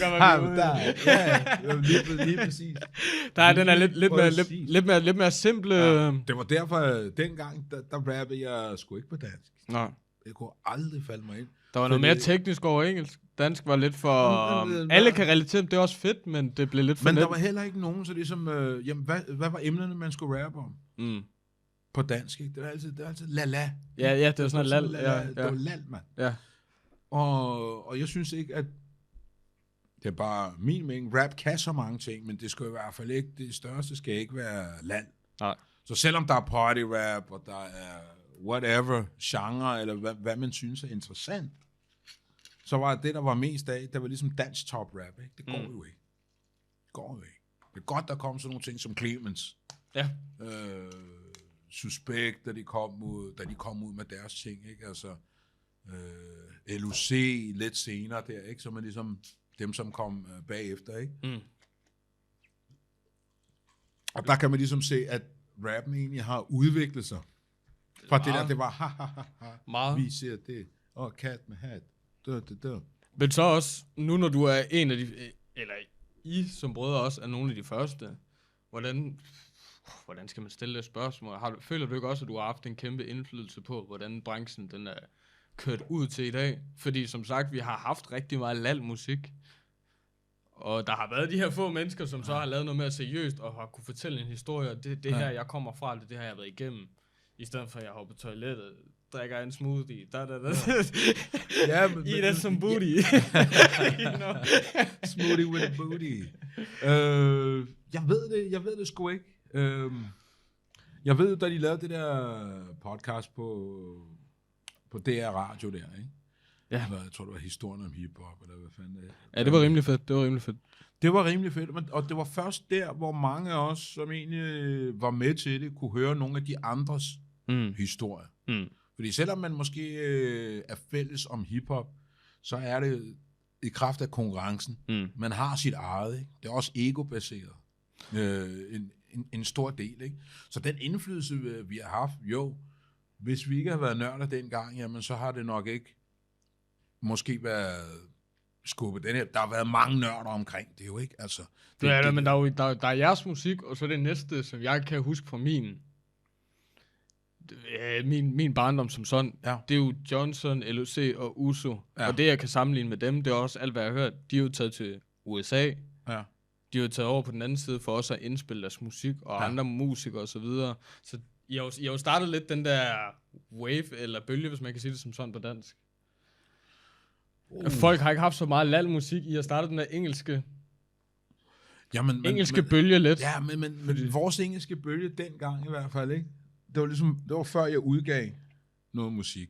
godt, hvad vi dig. Ja, lige præcis. Der er den er lidt mere simple. Ja, det var derfor, dengang, der rappede jeg sgu ikke på dansk. Nej. Det kunne aldrig falde mig ind. Der var noget mere teknisk over engelsk. Dansk var lidt for... alle kan relatere, det er også fedt, men det blev lidt for Men let. der var heller ikke nogen, så ligesom... jamen, hvad var emnerne, man skulle rappe om? På dansk, ikke? Det var altid la-la. Ja, det var sådan noget lal. Det var lal, mand. Ja. Og jeg synes ikke, at... Det er bare min mening. Rap kan så mange ting, men det skal i hvert fald ikke... Det største skal ikke være lal. Nej. Så selvom der er party rap, og der er whatever genre, eller hvad man synes er interessant, så var det, der var mest af, det var ligesom dansk top rap, ikke? Det går jo ikke. Det er godt, der kom sådan nogle ting som Clemens. Ja. Suspekt, da de kom ud med deres ting, ikke? Altså, LUC lidt senere der, ikke? Så man ligesom dem, som kom bagefter, ikke? Og der kan man ligesom se, at rappen egentlig har udviklet sig For det der, det var, meget. Vi ser det, kat med hat. Men så også, nu når du er en af de, eller I som brødre også er nogle af de første, hvordan skal man stille det spørgsmål? Føler du ikke også, at du har haft en kæmpe indflydelse på, hvordan branchen den er kørt ud til i dag? Fordi som sagt, vi har haft rigtig meget lalmusik, og der har været de her få mennesker, som så har lavet noget mere seriøst, og har kunne fortælle en historie, og det her, jeg kommer fra, det her, jeg har været igennem, i stedet for, at jeg hopper på toilettet, drikker en smoothie, Ja, eat it some booty. Smoothie with a booty. Jeg ved det sgu ikke. Jeg ved, da de lavede det der podcast på DR Radio der, ikke? Ja. Jeg tror, det var historien om hiphop, eller hvad fanden det er. Ja, det var rimelig fedt. Det var rimelig fedt, og det var først der, hvor mange af os, som egentlig var med til det, kunne høre nogle af de andres historier. Fordi selvom man måske er fælles om hiphop, så er det i kraft af konkurrencen. Man har sit eget, ikke? Det er også ego-baseret. En stor del, ikke? Så den indflydelse, vi har haft, hvis vi ikke har været nørder dengang, jamen så har det nok ikke måske været skubbet den her. Der har været mange nørder omkring det jo, ikke? Altså, men der er jeres musik, og så det næste, som jeg kan huske fra min barndom som sådan, det er jo Johnson, LOC og Uso. Ja. Og det, jeg kan sammenligne med dem, det er også alt, hvad jeg har hørt. De er jo taget til USA. Ja. De er jo taget over på den anden side for også at indspille deres musik og andre musikere og så videre. Så I har jo startet lidt den der wave eller bølge, hvis man kan sige det som sådan på dansk. Folk har ikke haft så meget lalmusik. I har startet den der engelske bølge lidt. Ja, men vores engelske bølge dengang i hvert fald, ikke? Det var før jeg udgav noget musik.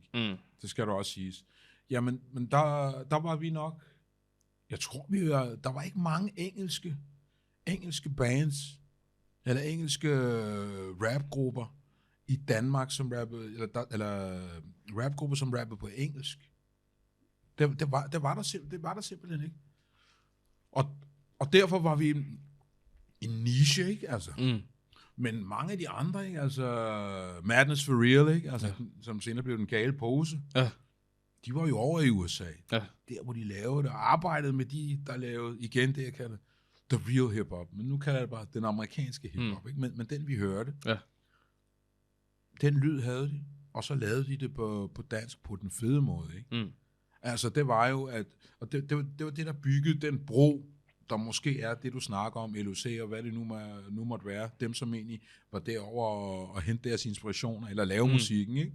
Det skal du også siges. Jamen, men der var vi nok, jeg tror der var ikke mange engelske bands, eller engelske rapgrupper i Danmark, som rappede, eller rapgrupper, som rappede på engelsk. Det var der simpelthen ikke. Og derfor var vi en niche, ikke? Altså. Men mange af de andre, ikke? Altså Madness for Real, ikke? Altså, som senere blev den gale pose. Ja. De var jo over i USA. Ja. Der, hvor de lavede det, og arbejdede med der lavede, igen det, jeg kalder the real hip-hop. Men nu kalder jeg det bare den amerikanske hip-hop, ikke? Men den, vi hørte, den lyd havde de, og så lavede de det på dansk på den fede måde, ikke? Altså, det var jo, og det var det, der byggede den bro, der måske er det, du snakker om, LOC, og hvad det nu måtte være. Dem, som egentlig var derovre og hente deres inspirationer, eller lave musikken, ikke?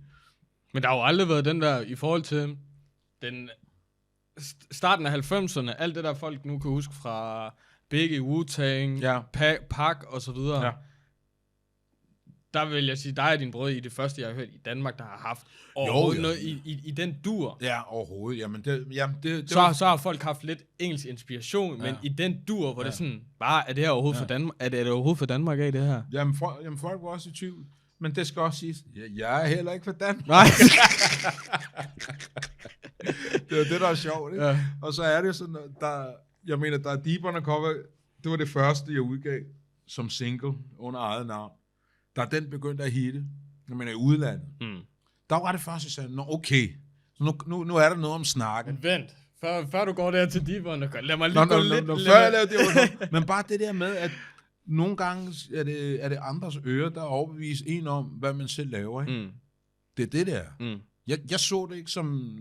Men der har jo aldrig været den der, i forhold til den starten af 90'erne, alt det der folk nu kan huske fra Biggie, Wu-Tang, Pac og så videre. Ja. Der vil jeg sige, der er din brød i det første, jeg har hørt i Danmark, der har haft overhovedet noget i den dur. Ja, overhovedet. Jamen, så har folk haft lidt engelsk inspiration, men i den dur, hvor det sådan, bare, er det her overhovedet for Danmark? Er det overhovedet for Danmark af det her? Jamen, folk var også i tvivl. Men det skal også siges, jeg er heller ikke for Danmark. Nej. Det er det, der er sjovt, ikke? Ja. Og så er det sådan, jeg mener, der er Deep Undercover, det var det første, jeg udgav som single under eget navn. Der den begyndte at hitte, jeg mener i udlandet. Der var det første, jeg sagde, okay, så nu er der noget om snakken. Men vent, før du går der til Deep Undercover, lad mig lige gå lidt. Før jeg lavede det, men bare det der med, at nogle gange er det andres ører, der overbeviser en om, hvad man selv laver, ikke? Det er det der. Jeg så det ikke som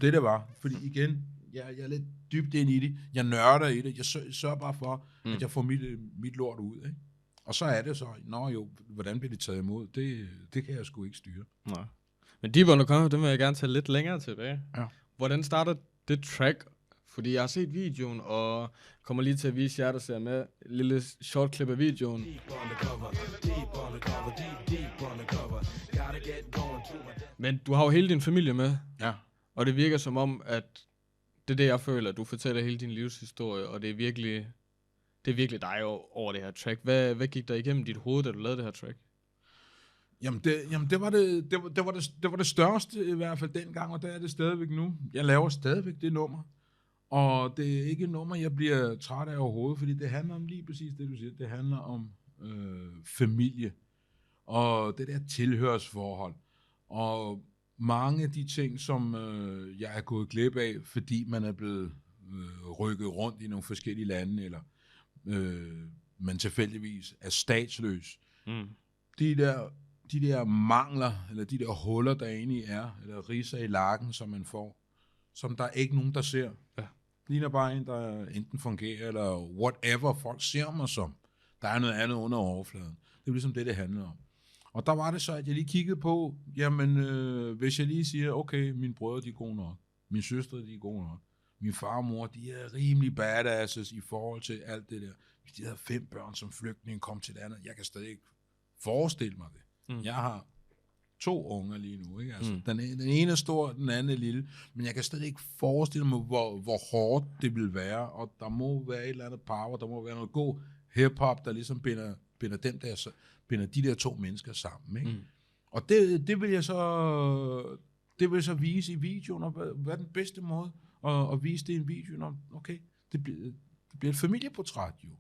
det der var, fordi igen, jeg er lidt dybt ind i det, jeg nørder i det, jeg sørger bare for, at jeg får mit lort ud, ikke? Og så er det så, hvordan bliver det taget imod? Det kan jeg sgu ikke styre. Nej. Men Deep Undercover, den vil jeg gerne tage lidt længere tilbage. Ja. Hvordan starter det track? Fordi jeg har set videoen, og kommer lige til at vise jer, der ser med. Et lille short klip af videoen. Men du har jo hele din familie med. Ja. Og det virker som om, at det er det, jeg føler. Du fortæller hele din livshistorie, og det er virkelig dig over det her track. Hvad gik der igennem dit hoved, da du lavede det her track? Jamen det var det største i hvert fald dengang, og der er det stadigvæk nu. Jeg laver stadigvæk det nummer, og det er ikke et nummer, jeg bliver træt af overhovedet, fordi det handler om lige præcis det, du siger. Det handler om familie, og det der tilhørsforhold, og mange af de ting, som jeg er gået glip af, fordi man er blevet rykket rundt i nogle forskellige lande, eller man tilfældigvis er statsløs. De der mangler, eller de der huller, der egentlig er, eller ridser i lakken, som man får, som der er ikke nogen, der ser. Ja. Ligner bare en, der enten fungerer, eller whatever folk ser mig som. Der er noget andet under overfladen. Det er ligesom det handler om. Og der var det så, at jeg lige kiggede på, jamen, hvis jeg lige siger, okay, mine brødre, de er gode nok. Mine søstre, de er gode nok. Min far og mor, de er rimelig badasses i forhold til alt det der. Hvis de havde 5 børn som flygtning kom til det andet, jeg kan stadig ikke forestille mig det. Jeg har 2 unger lige nu, ikke? Altså, den ene er stor, den anden er lille, men jeg kan stadig ikke forestille mig, hvor hårdt det vil være, og der må være et eller andet power, der må være noget god hip-hop, der ligesom binder de der 2 mennesker sammen, ikke? Og det vil jeg så vise i videoen, og hvad er den bedste måde at vise det i en video, når, okay, det bliver et familieportræt jo.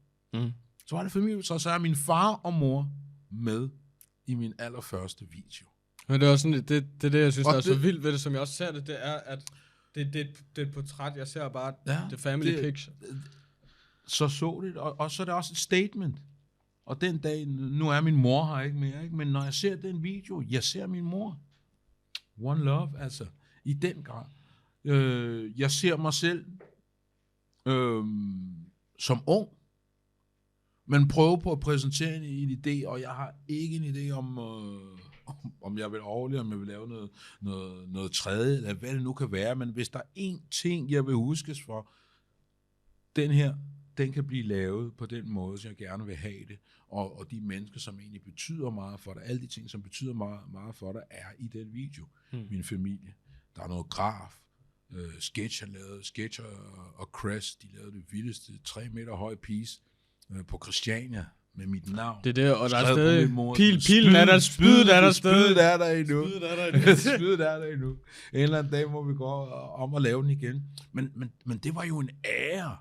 Så var det familieportræt, så er min far og mor med i min allerførste video. Men det er også sådan, det jeg synes, der er så vildt ved det, som jeg også ser det, det er, at det er et portræt, jeg ser bare, the family picture. Så det, og så er det også et statement. Og den dag, nu er min mor her ikke mere, ikke? Men når jeg ser den video, jeg ser min mor. One love, altså, i den grad. Jeg ser mig selv som ung, men prøver på at præsentere en idé, og jeg har ikke en idé om jeg vil overleve, om jeg vil lave noget tredje, eller hvad det nu kan være, men hvis der er én ting, jeg vil huskes for, den kan blive lavet på den måde, som jeg gerne vil have det, og de mennesker, som egentlig betyder meget for dig, alle de ting, som betyder meget, meget for dig, er i den video. Min familie. Der er noget graf, Sketcher og Crest, de lavede det vildeste 3 meter høje piece på Christiania, med mit navn. Det der, og der er stadig pilen er der, spydet er der stadig. Spydet er der endnu. En eller anden dag må vi gå om at lave den igen. Men det var jo en ære.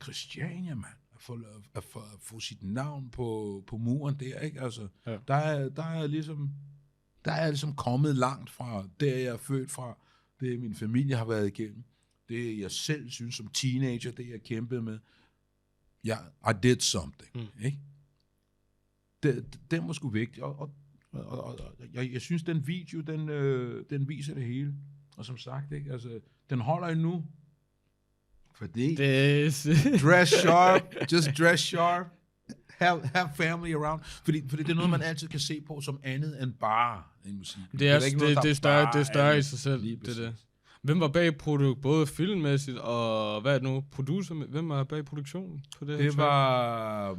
Christiania, mand. At få sit navn på muren der, ikke? Altså, ja. Der er ligesom kommet langt fra, der jeg er født fra, det min familie har været igennem, det jeg selv synes som teenager, det jeg kæmpede med. I did something, ikke? Den var sgu vigtig, og jeg synes, den video, den viser det hele. Og som sagt, ikke? Altså, den holder endnu. Fordi dress sharp, just dress sharp, have family around. Fordi det er noget, man altid kan se på som andet end bare en musik. Det er større i sig selv, det der. Hvem var bag både filmmæssigt og hvad er det nu, producer? Hvem var bag produktionen på det her? Det var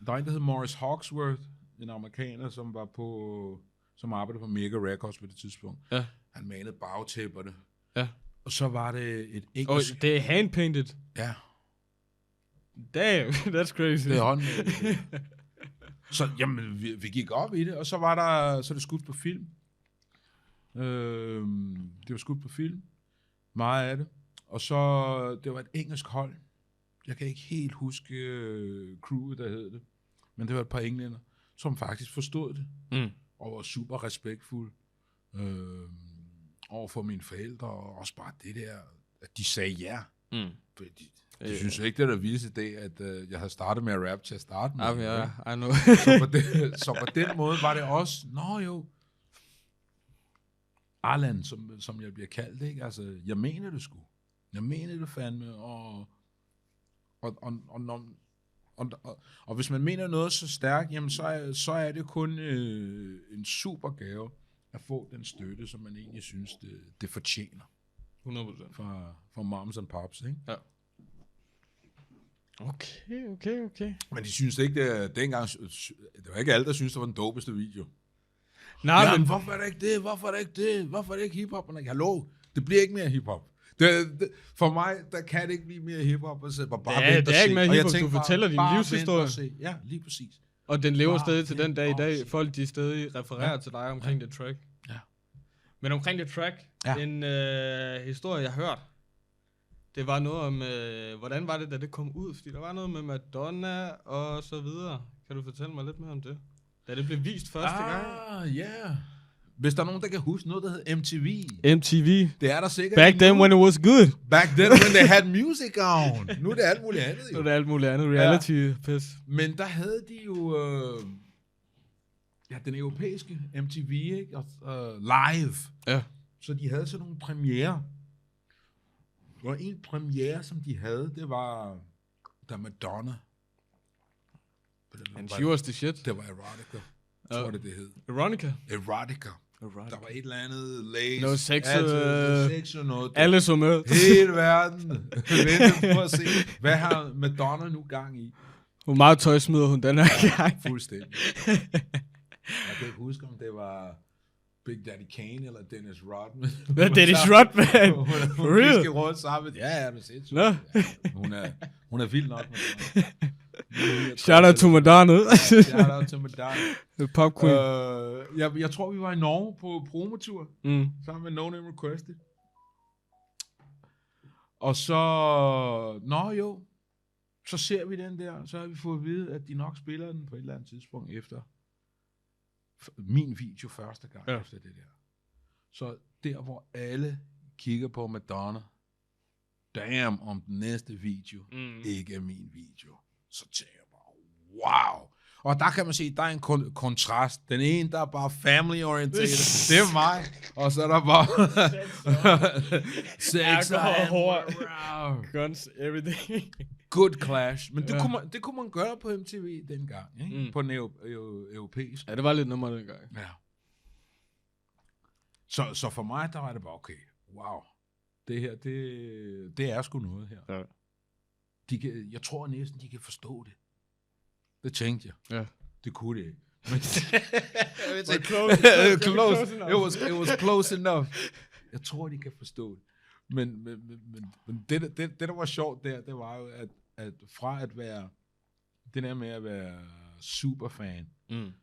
der er en, der hed Morris Hawksworth, en amerikaner, som arbejdede på Mega Records på det tidspunkt. Ja. Han manede bagtæpperne. Ja. Og så var det et engelsk... Og det er handpainted? Ja. Damn, that's crazy. Det er håndmalet. Så jamen, vi gik op i det, og så var det skudt på film. Det var skudt på film. Meget af det. Og så, det var et engelsk hold. Jeg kan ikke helt huske crewet, der hed det. Men det var et par englænder, som faktisk forstod det. Og var super respektfulde. Over for mine forældre, og også bare det der, at de sagde ja. De synes ikke, det er der vildeste dag, at jeg havde startet med at rap til at starte med. I know. så på den måde var det også, Arlan, som jeg bliver kaldt, ikke? Altså, jeg mener det sgu. Jeg mener det fandme, og hvis man mener noget så stærkt, jamen så er det kun en super gave at få den støtte, som man egentlig synes, det fortjener. 100%. Fra moms and pops, ikke? Ja. Okay. Men de synes ikke, dengang, det var ikke alle, der synes, det var den dopeste video. Nej, men hvorfor er det ikke det? Hvorfor er det ikke hiphop? Hallo, det bliver ikke mere hiphop. For mig, der kan det ikke blive mere hiphop. Det er ikke mere hiphop, du fortæller din livshistorie. Ja, lige præcis. Og den lever stadig til den dag i dag. Folk, de stadig refererer til dig omkring det track. Ja. Men omkring det track, en historie, jeg hørte, det var noget om, hvordan var det, da det kom ud? Fordi der var noget med Madonna og så videre. Kan du fortælle mig lidt mere om det? Da det blev vist første gang. Ja. Hvis der er nogen, der kan huske noget, der hedder MTV. MTV. Det er der sikkert. Back then when it was good. Back then when they had music on. Nu er det alt muligt andet, jo. Nu er det alt muligt andet. Reality-pis. Men der havde de jo... den europæiske MTV, ikke? Live. Ja. Så de havde sådan nogle premiere. Og en premiere, som de havde, det var da Madonna. And she was the shit. Det var Erotica. Jeg tror det hed. Erotica? Erotica. Der var et eller andet lace. Noget sex. Sex og noget. Alle så med. Hele verden. Vente på at se, hvad har Madonna nu gang i? Hvor meget tøj smider hun den her gang? Fuldstændig. Jeg kan ikke huske, om det var Big Daddy Kane eller Dennis Rodman. Dennis Rodman? For real? Hun rundt sammen. Ja, det er sindssygt. No. Ja, hun er vild nok. Shout out to Madonna. Shout out to Madonna. The pop queen. Jeg tror, vi var i Norge på promotur. Sammen med No Name Requested. Og så... Så ser vi den der. Så har vi fået at vide, at de nok spiller den på et eller andet tidspunkt efter min video første gang efter det der. Så der, hvor alle kigger på Madonna, damn, om den næste video ikke er min video, så tænker jeg bare, wow. Og der kan man se, der er en kontrast. Den ene, der er bare family-oriented, det er mig. Og så er der bare sex og guns, everything. Good clash. Men det kunne man gøre på MTV dengang, ikke? På den europæiske. Ja, det var lidt nemmere dengang. Ja. Så for mig, der var det bare, okay, wow. Det her, det er sgu noget her. Ja. Jeg tror næsten, de kan forstå det. Det tænkte jeg. Ja. Det kunne det ikke. Close. It was close enough. Jeg tror, de kan forstå det. Men det, der var sjovt det var jo, at fra at være, det der med at være superfan,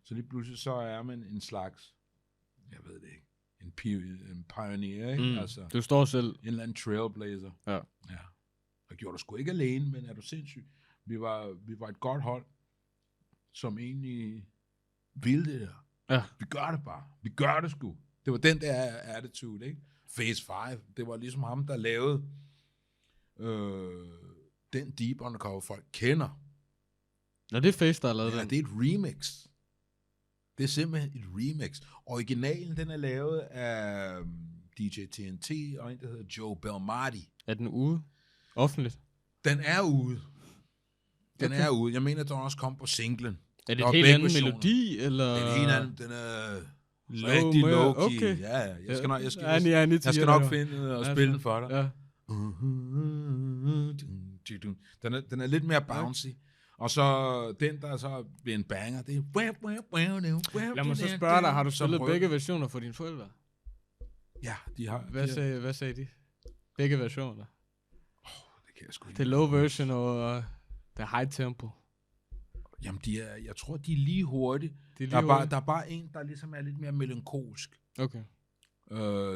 så lige pludselig så er man en slags, jeg ved det ikke, en pioneer, ikke? Altså, du står selv. En eller anden trailblazer. Ja. Og gjorde det sgu ikke alene, men er du sindssyg? Vi var et godt hold, som egentlig ville det der. Ja. Vi gør det bare. Vi gør det sgu. Det var den der attitude, ikke? Phase 5, det var ligesom ham, der lavede den deep undercover, folk kender. Nå, det er Face, der har lavet den. Ja, det er et remix. Det er simpelthen et remix. Originalen, den er lavet af DJ TNT og en, der hedder Joe Belmarti. Er den ude? Offentligt? Den er ude. Den er ude. Jeg mener, den også kom på singlen. Er det en helt anden melodi, eller? Det er en helt anden, den er rigtig low-key. Okay. Ja, jeg skal nok finde og spille den for dig. Ja. Den er lidt mere bouncy. Og så den, der så bliver en banger, det er... Lad mig så spørge dig, har du spillet begge versioner for dine forældre? Ja, de har. Hvad sagde de? Begge versioner? Det kan jeg sgu ikke. Det low version og det high tempo. Jamen, jeg tror, de er lige hurtige. Der er bare en, der ligesom er lidt mere melankolsk. Okay.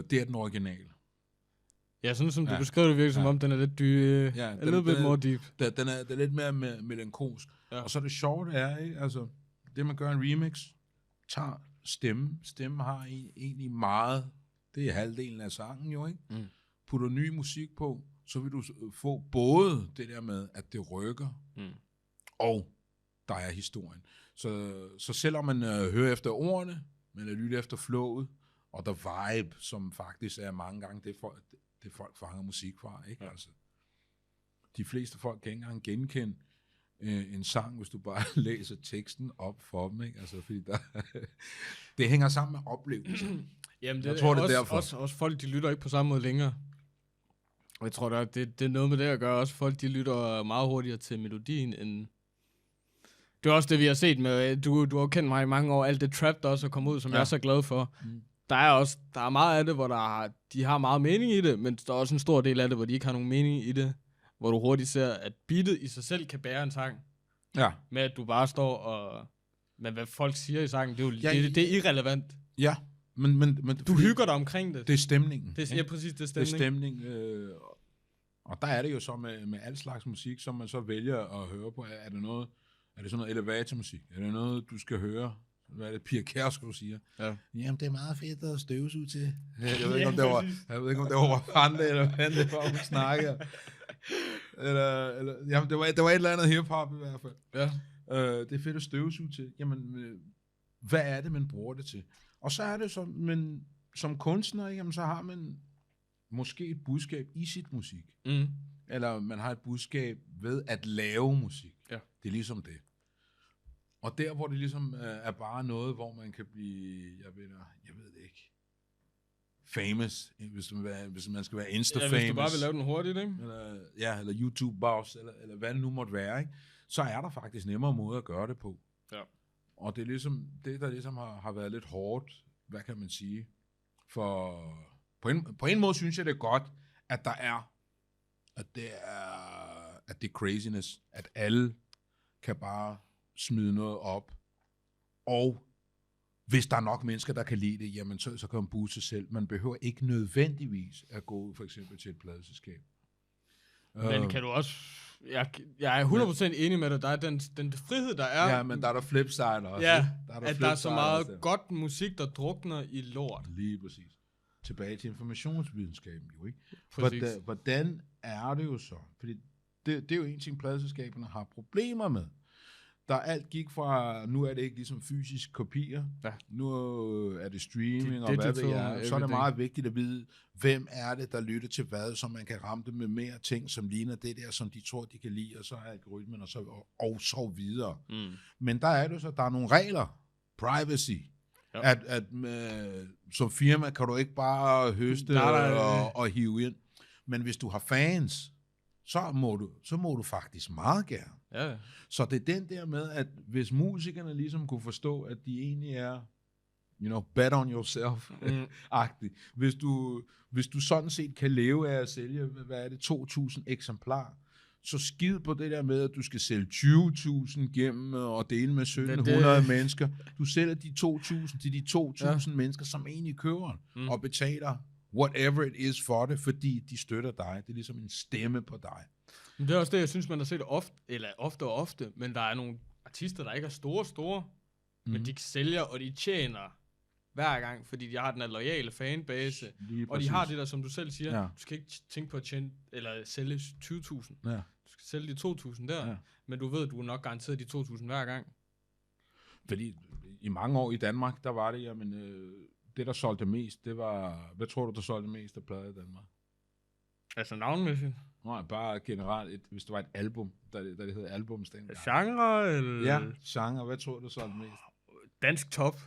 Det er den originale. Ja, sådan som du beskrev det, virker som om, den er lidt dyb. Ja, a little bit more deep. Den er lidt mere melankolsk. Ja. Og så det sjove er, ikke? Altså, det man gør en remix, tager stemme. Stemme har egentlig meget, det er halvdelen af sangen jo, ikke? Putter ny musik på, så vil du få både det der med, at det rykker, og der er historien. Så selvom man hører efter ordene, man lytter efter flowet, og der vibe, som faktisk er mange gange det folk fanger musik fra, ikke? Ja. Altså, de fleste folk kan ikke engang genkende en sang, hvis du bare læser teksten op for dem, ikke? Altså, fordi det hænger sammen med oplevelsen. Jamen, jeg tror, det er derfor. Også folk, de lytter ikke på samme måde længere. Og jeg tror, det er noget med det at gøre. Også folk, de lytter meget hurtigere til melodien, end... Det er også det, vi har set med... Du har kendt mig i mange år. Alt det trap, der også er kommet ud, som jeg er så glad for. Der er meget af det, hvor de har meget mening i det, men der er også en stor del af det, hvor de ikke har nogen mening i det. Hvor du hurtigt ser, at beatet i sig selv kan bære en sang. Ja. Med at du bare står og... Men hvad folk siger i sangen, det er irrelevant. Ja, men du hygger dig omkring det. Det er stemningen. Ja, præcis, det er stemning. Og der er det jo så med al slags musik, som man så vælger at høre på. Er det sådan noget elevatormusik? Er det noget, du skal høre hvad er det, Pia Kjærsgaard siger? Ja. Jamen, det er meget fedt at støvsuge til. Jeg ved ikke, om det var Rande, eller hvad det var, hun snakker. Eller, jamen, det var et eller andet hiphop i hvert fald. Ja. Det er fedt at støvsuge til. Jamen, hvad er det, man bruger det til? Og så er det så, men som kunstner, jamen, så har man måske et budskab i sit musik. Mm. Eller man har et budskab ved at lave musik. Ja. Det er ligesom det. Og der, hvor det ligesom er bare noget, hvor man kan blive, jeg ved det ikke, famous, hvis man skal være insta-famous. Ja, hvis du bare vil lave den hurtigt, ikke? Eller YouTube-boss, eller hvad det nu måtte være, ikke? Så er der faktisk nemmere måde at gøre det på. Ja. Og det er ligesom, det der ligesom har været lidt hårdt, hvad kan man sige, for på en måde synes jeg, det er godt, at der er, at det er craziness, at alle kan bare smide noget op, og hvis der er nok mennesker, der kan lide det, jamen så kan man bruge sig selv. Man behøver ikke nødvendigvis at gå for eksempel til et pladeselskab. Men kan du også... Jeg er 100% enig med dig. Der er den frihed, der er... Ja, men der er der flipside også. Ja, der er så meget godt musik, der drukner i lort. Lige præcis. Tilbage til informationsvidenskaben jo, ikke? Præcis. Hvordan er det jo så? Fordi det er jo en ting, pladeselskaberne har problemer med. Der alt gik fra, nu er det ikke ligesom fysisk kopier, nu er det streaming, og hvad ved jeg. Så er det meget vigtigt at vide, hvem er det, der lytter til hvad, så man kan ramme det med mere ting, som ligner det der, som de tror, de kan lide, og så er algoritmen, og så videre. Mm. Men der er det så, der er nogle regler, privacy, at som firma kan du ikke bare høste og hive ind. Men hvis du har fans, så må du faktisk meget gerne. Ja. Så det er den der med, at hvis musikerne ligesom kunne forstå, at de egentlig er, bet on yourself-agtigt. Hvis du sådan set kan leve af at sælge, hvad er det, 2.000 eksemplarer, så skid på det der med, at du skal sælge 20.000 gennem og dele med 1.700 mennesker. Du sælger de 2.000 til de 2.000 mennesker, som egentlig køber og betaler whatever it is for det, fordi de støtter dig. Det er ligesom en stemme på dig. Men det er også det, jeg synes, man har set ofte, men der er nogle artister, der ikke er store, men de sælger, og de tjener hver gang, fordi de har den loyale fanbase, og de har det der, som du selv siger, du skal ikke tænke på at tjene, eller sælge 20.000. Ja. Du skal sælge de 2.000 der, men du ved, du er nok garanteret de 2.000 hver gang. Fordi i mange år i Danmark, der var det, jamen, det der solgte mest, det var, hvad tror du, der solgte mest af plader i Danmark? Altså navnmæssigt? Nej, bare generelt, hvis det var et album, der det hedder albums dengang. Genre, eller? Ja, genre. Hvad tror du, der solgte mest? Dansk top.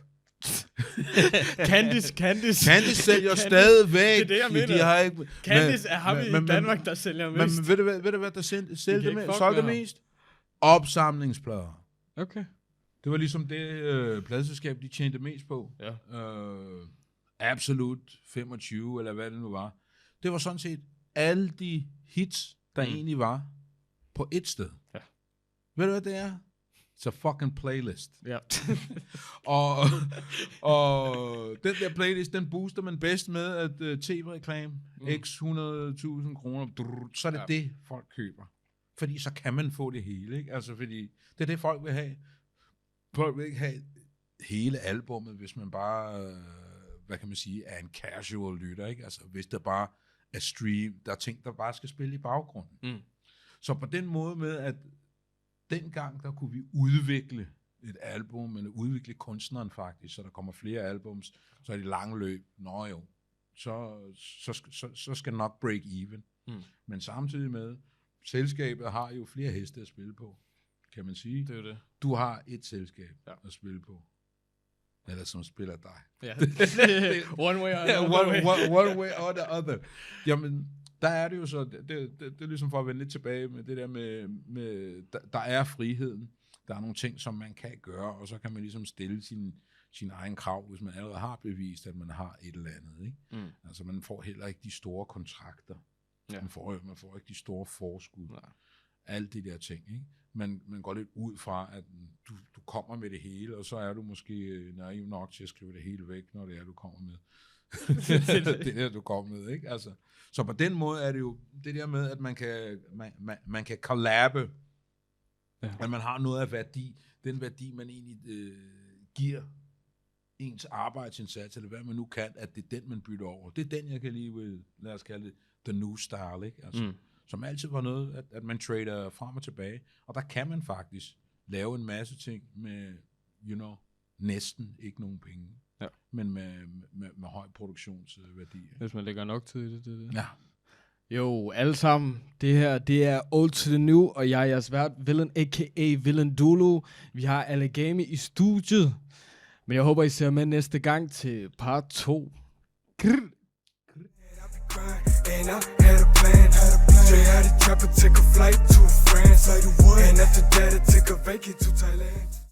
Candice. Candice sælger stadigvæk. Det er det, jeg mener. De har ikke, Candice er ham i Danmark, der sælger mest. Men ved du hvad, der solgte mest? Opsamlingsplader. Okay. Det var ligesom det pladeselskab, de tjente mest på. Ja. Absolut 25, eller hvad det nu var. Det var sådan set alle de hits, der egentlig var, på et sted. Ja. Ved du, hvad det er? It's a fucking playlist. Ja. og den der playlist, den booster man bedst med, at tv-reklame, x 100.000 kroner, så er det det, folk køber. Fordi så kan man få det hele, ikke? Altså, fordi det er det, folk vil have. Folk vil ikke have hele albummet, hvis man bare, hvad kan man sige, er en casual lytter, ikke? Altså, hvis der bare er stream, der er ting, der bare skal spille i baggrunden. Mm. Så på den måde med, at dengang, der kunne vi udvikle et album, eller udvikle kunstneren faktisk, så der kommer flere albums, så er det lange løb. Nå jo, så skal nok break even. Mm. Men samtidig med, selskabet har jo flere heste at spille på, kan man sige. Det er det. Du har et selskab at spille på. Eller som spiller dig. Ja. One way or the one way or the other. Jamen, der er det jo så, det er ligesom for at vende lidt tilbage med det der med der er friheden. Der er nogle ting, som man kan gøre, og så kan man ligesom stille sin egen krav, hvis man allerede har bevist, at man har et eller andet. Ikke? Mm. Altså, man får heller ikke de store kontrakter. Ja. Man får ikke de store forskud. Nej. Alt de der ting, ikke? Man går lidt ud fra, at du kommer med det hele, og så er du måske naiv nok til at skrive det hele væk, når det er, du kommer med. Det der, du kommer med, ikke? Altså, så på den måde er det jo det der med, at man kan kollabe, at man har noget af værdi, den værdi, man egentlig giver ens arbejdsindsats, eller hvad man nu kan, at det er den, man bytter over. Det er den, jeg kan lige vil, lad os kalde det, the new style, ikke? Altså, som altid var noget, at man trader frem og tilbage, og der kan man faktisk lave en masse ting med, næsten ikke nogen penge, men med høj produktionsværdi. Hvis man lægger nok tid i det. Ja. Jo, alle sammen. Det her, det er Old to the New, og jeg er jeres vært, Villain, a.k.a. Villain Dulu. Vi har Allegami i studiet, men jeg håber, I ser med næste gang til part 2. And I had a plan. Straight out the trapper, took a flight to France. And after that, I took a vacate to Thailand.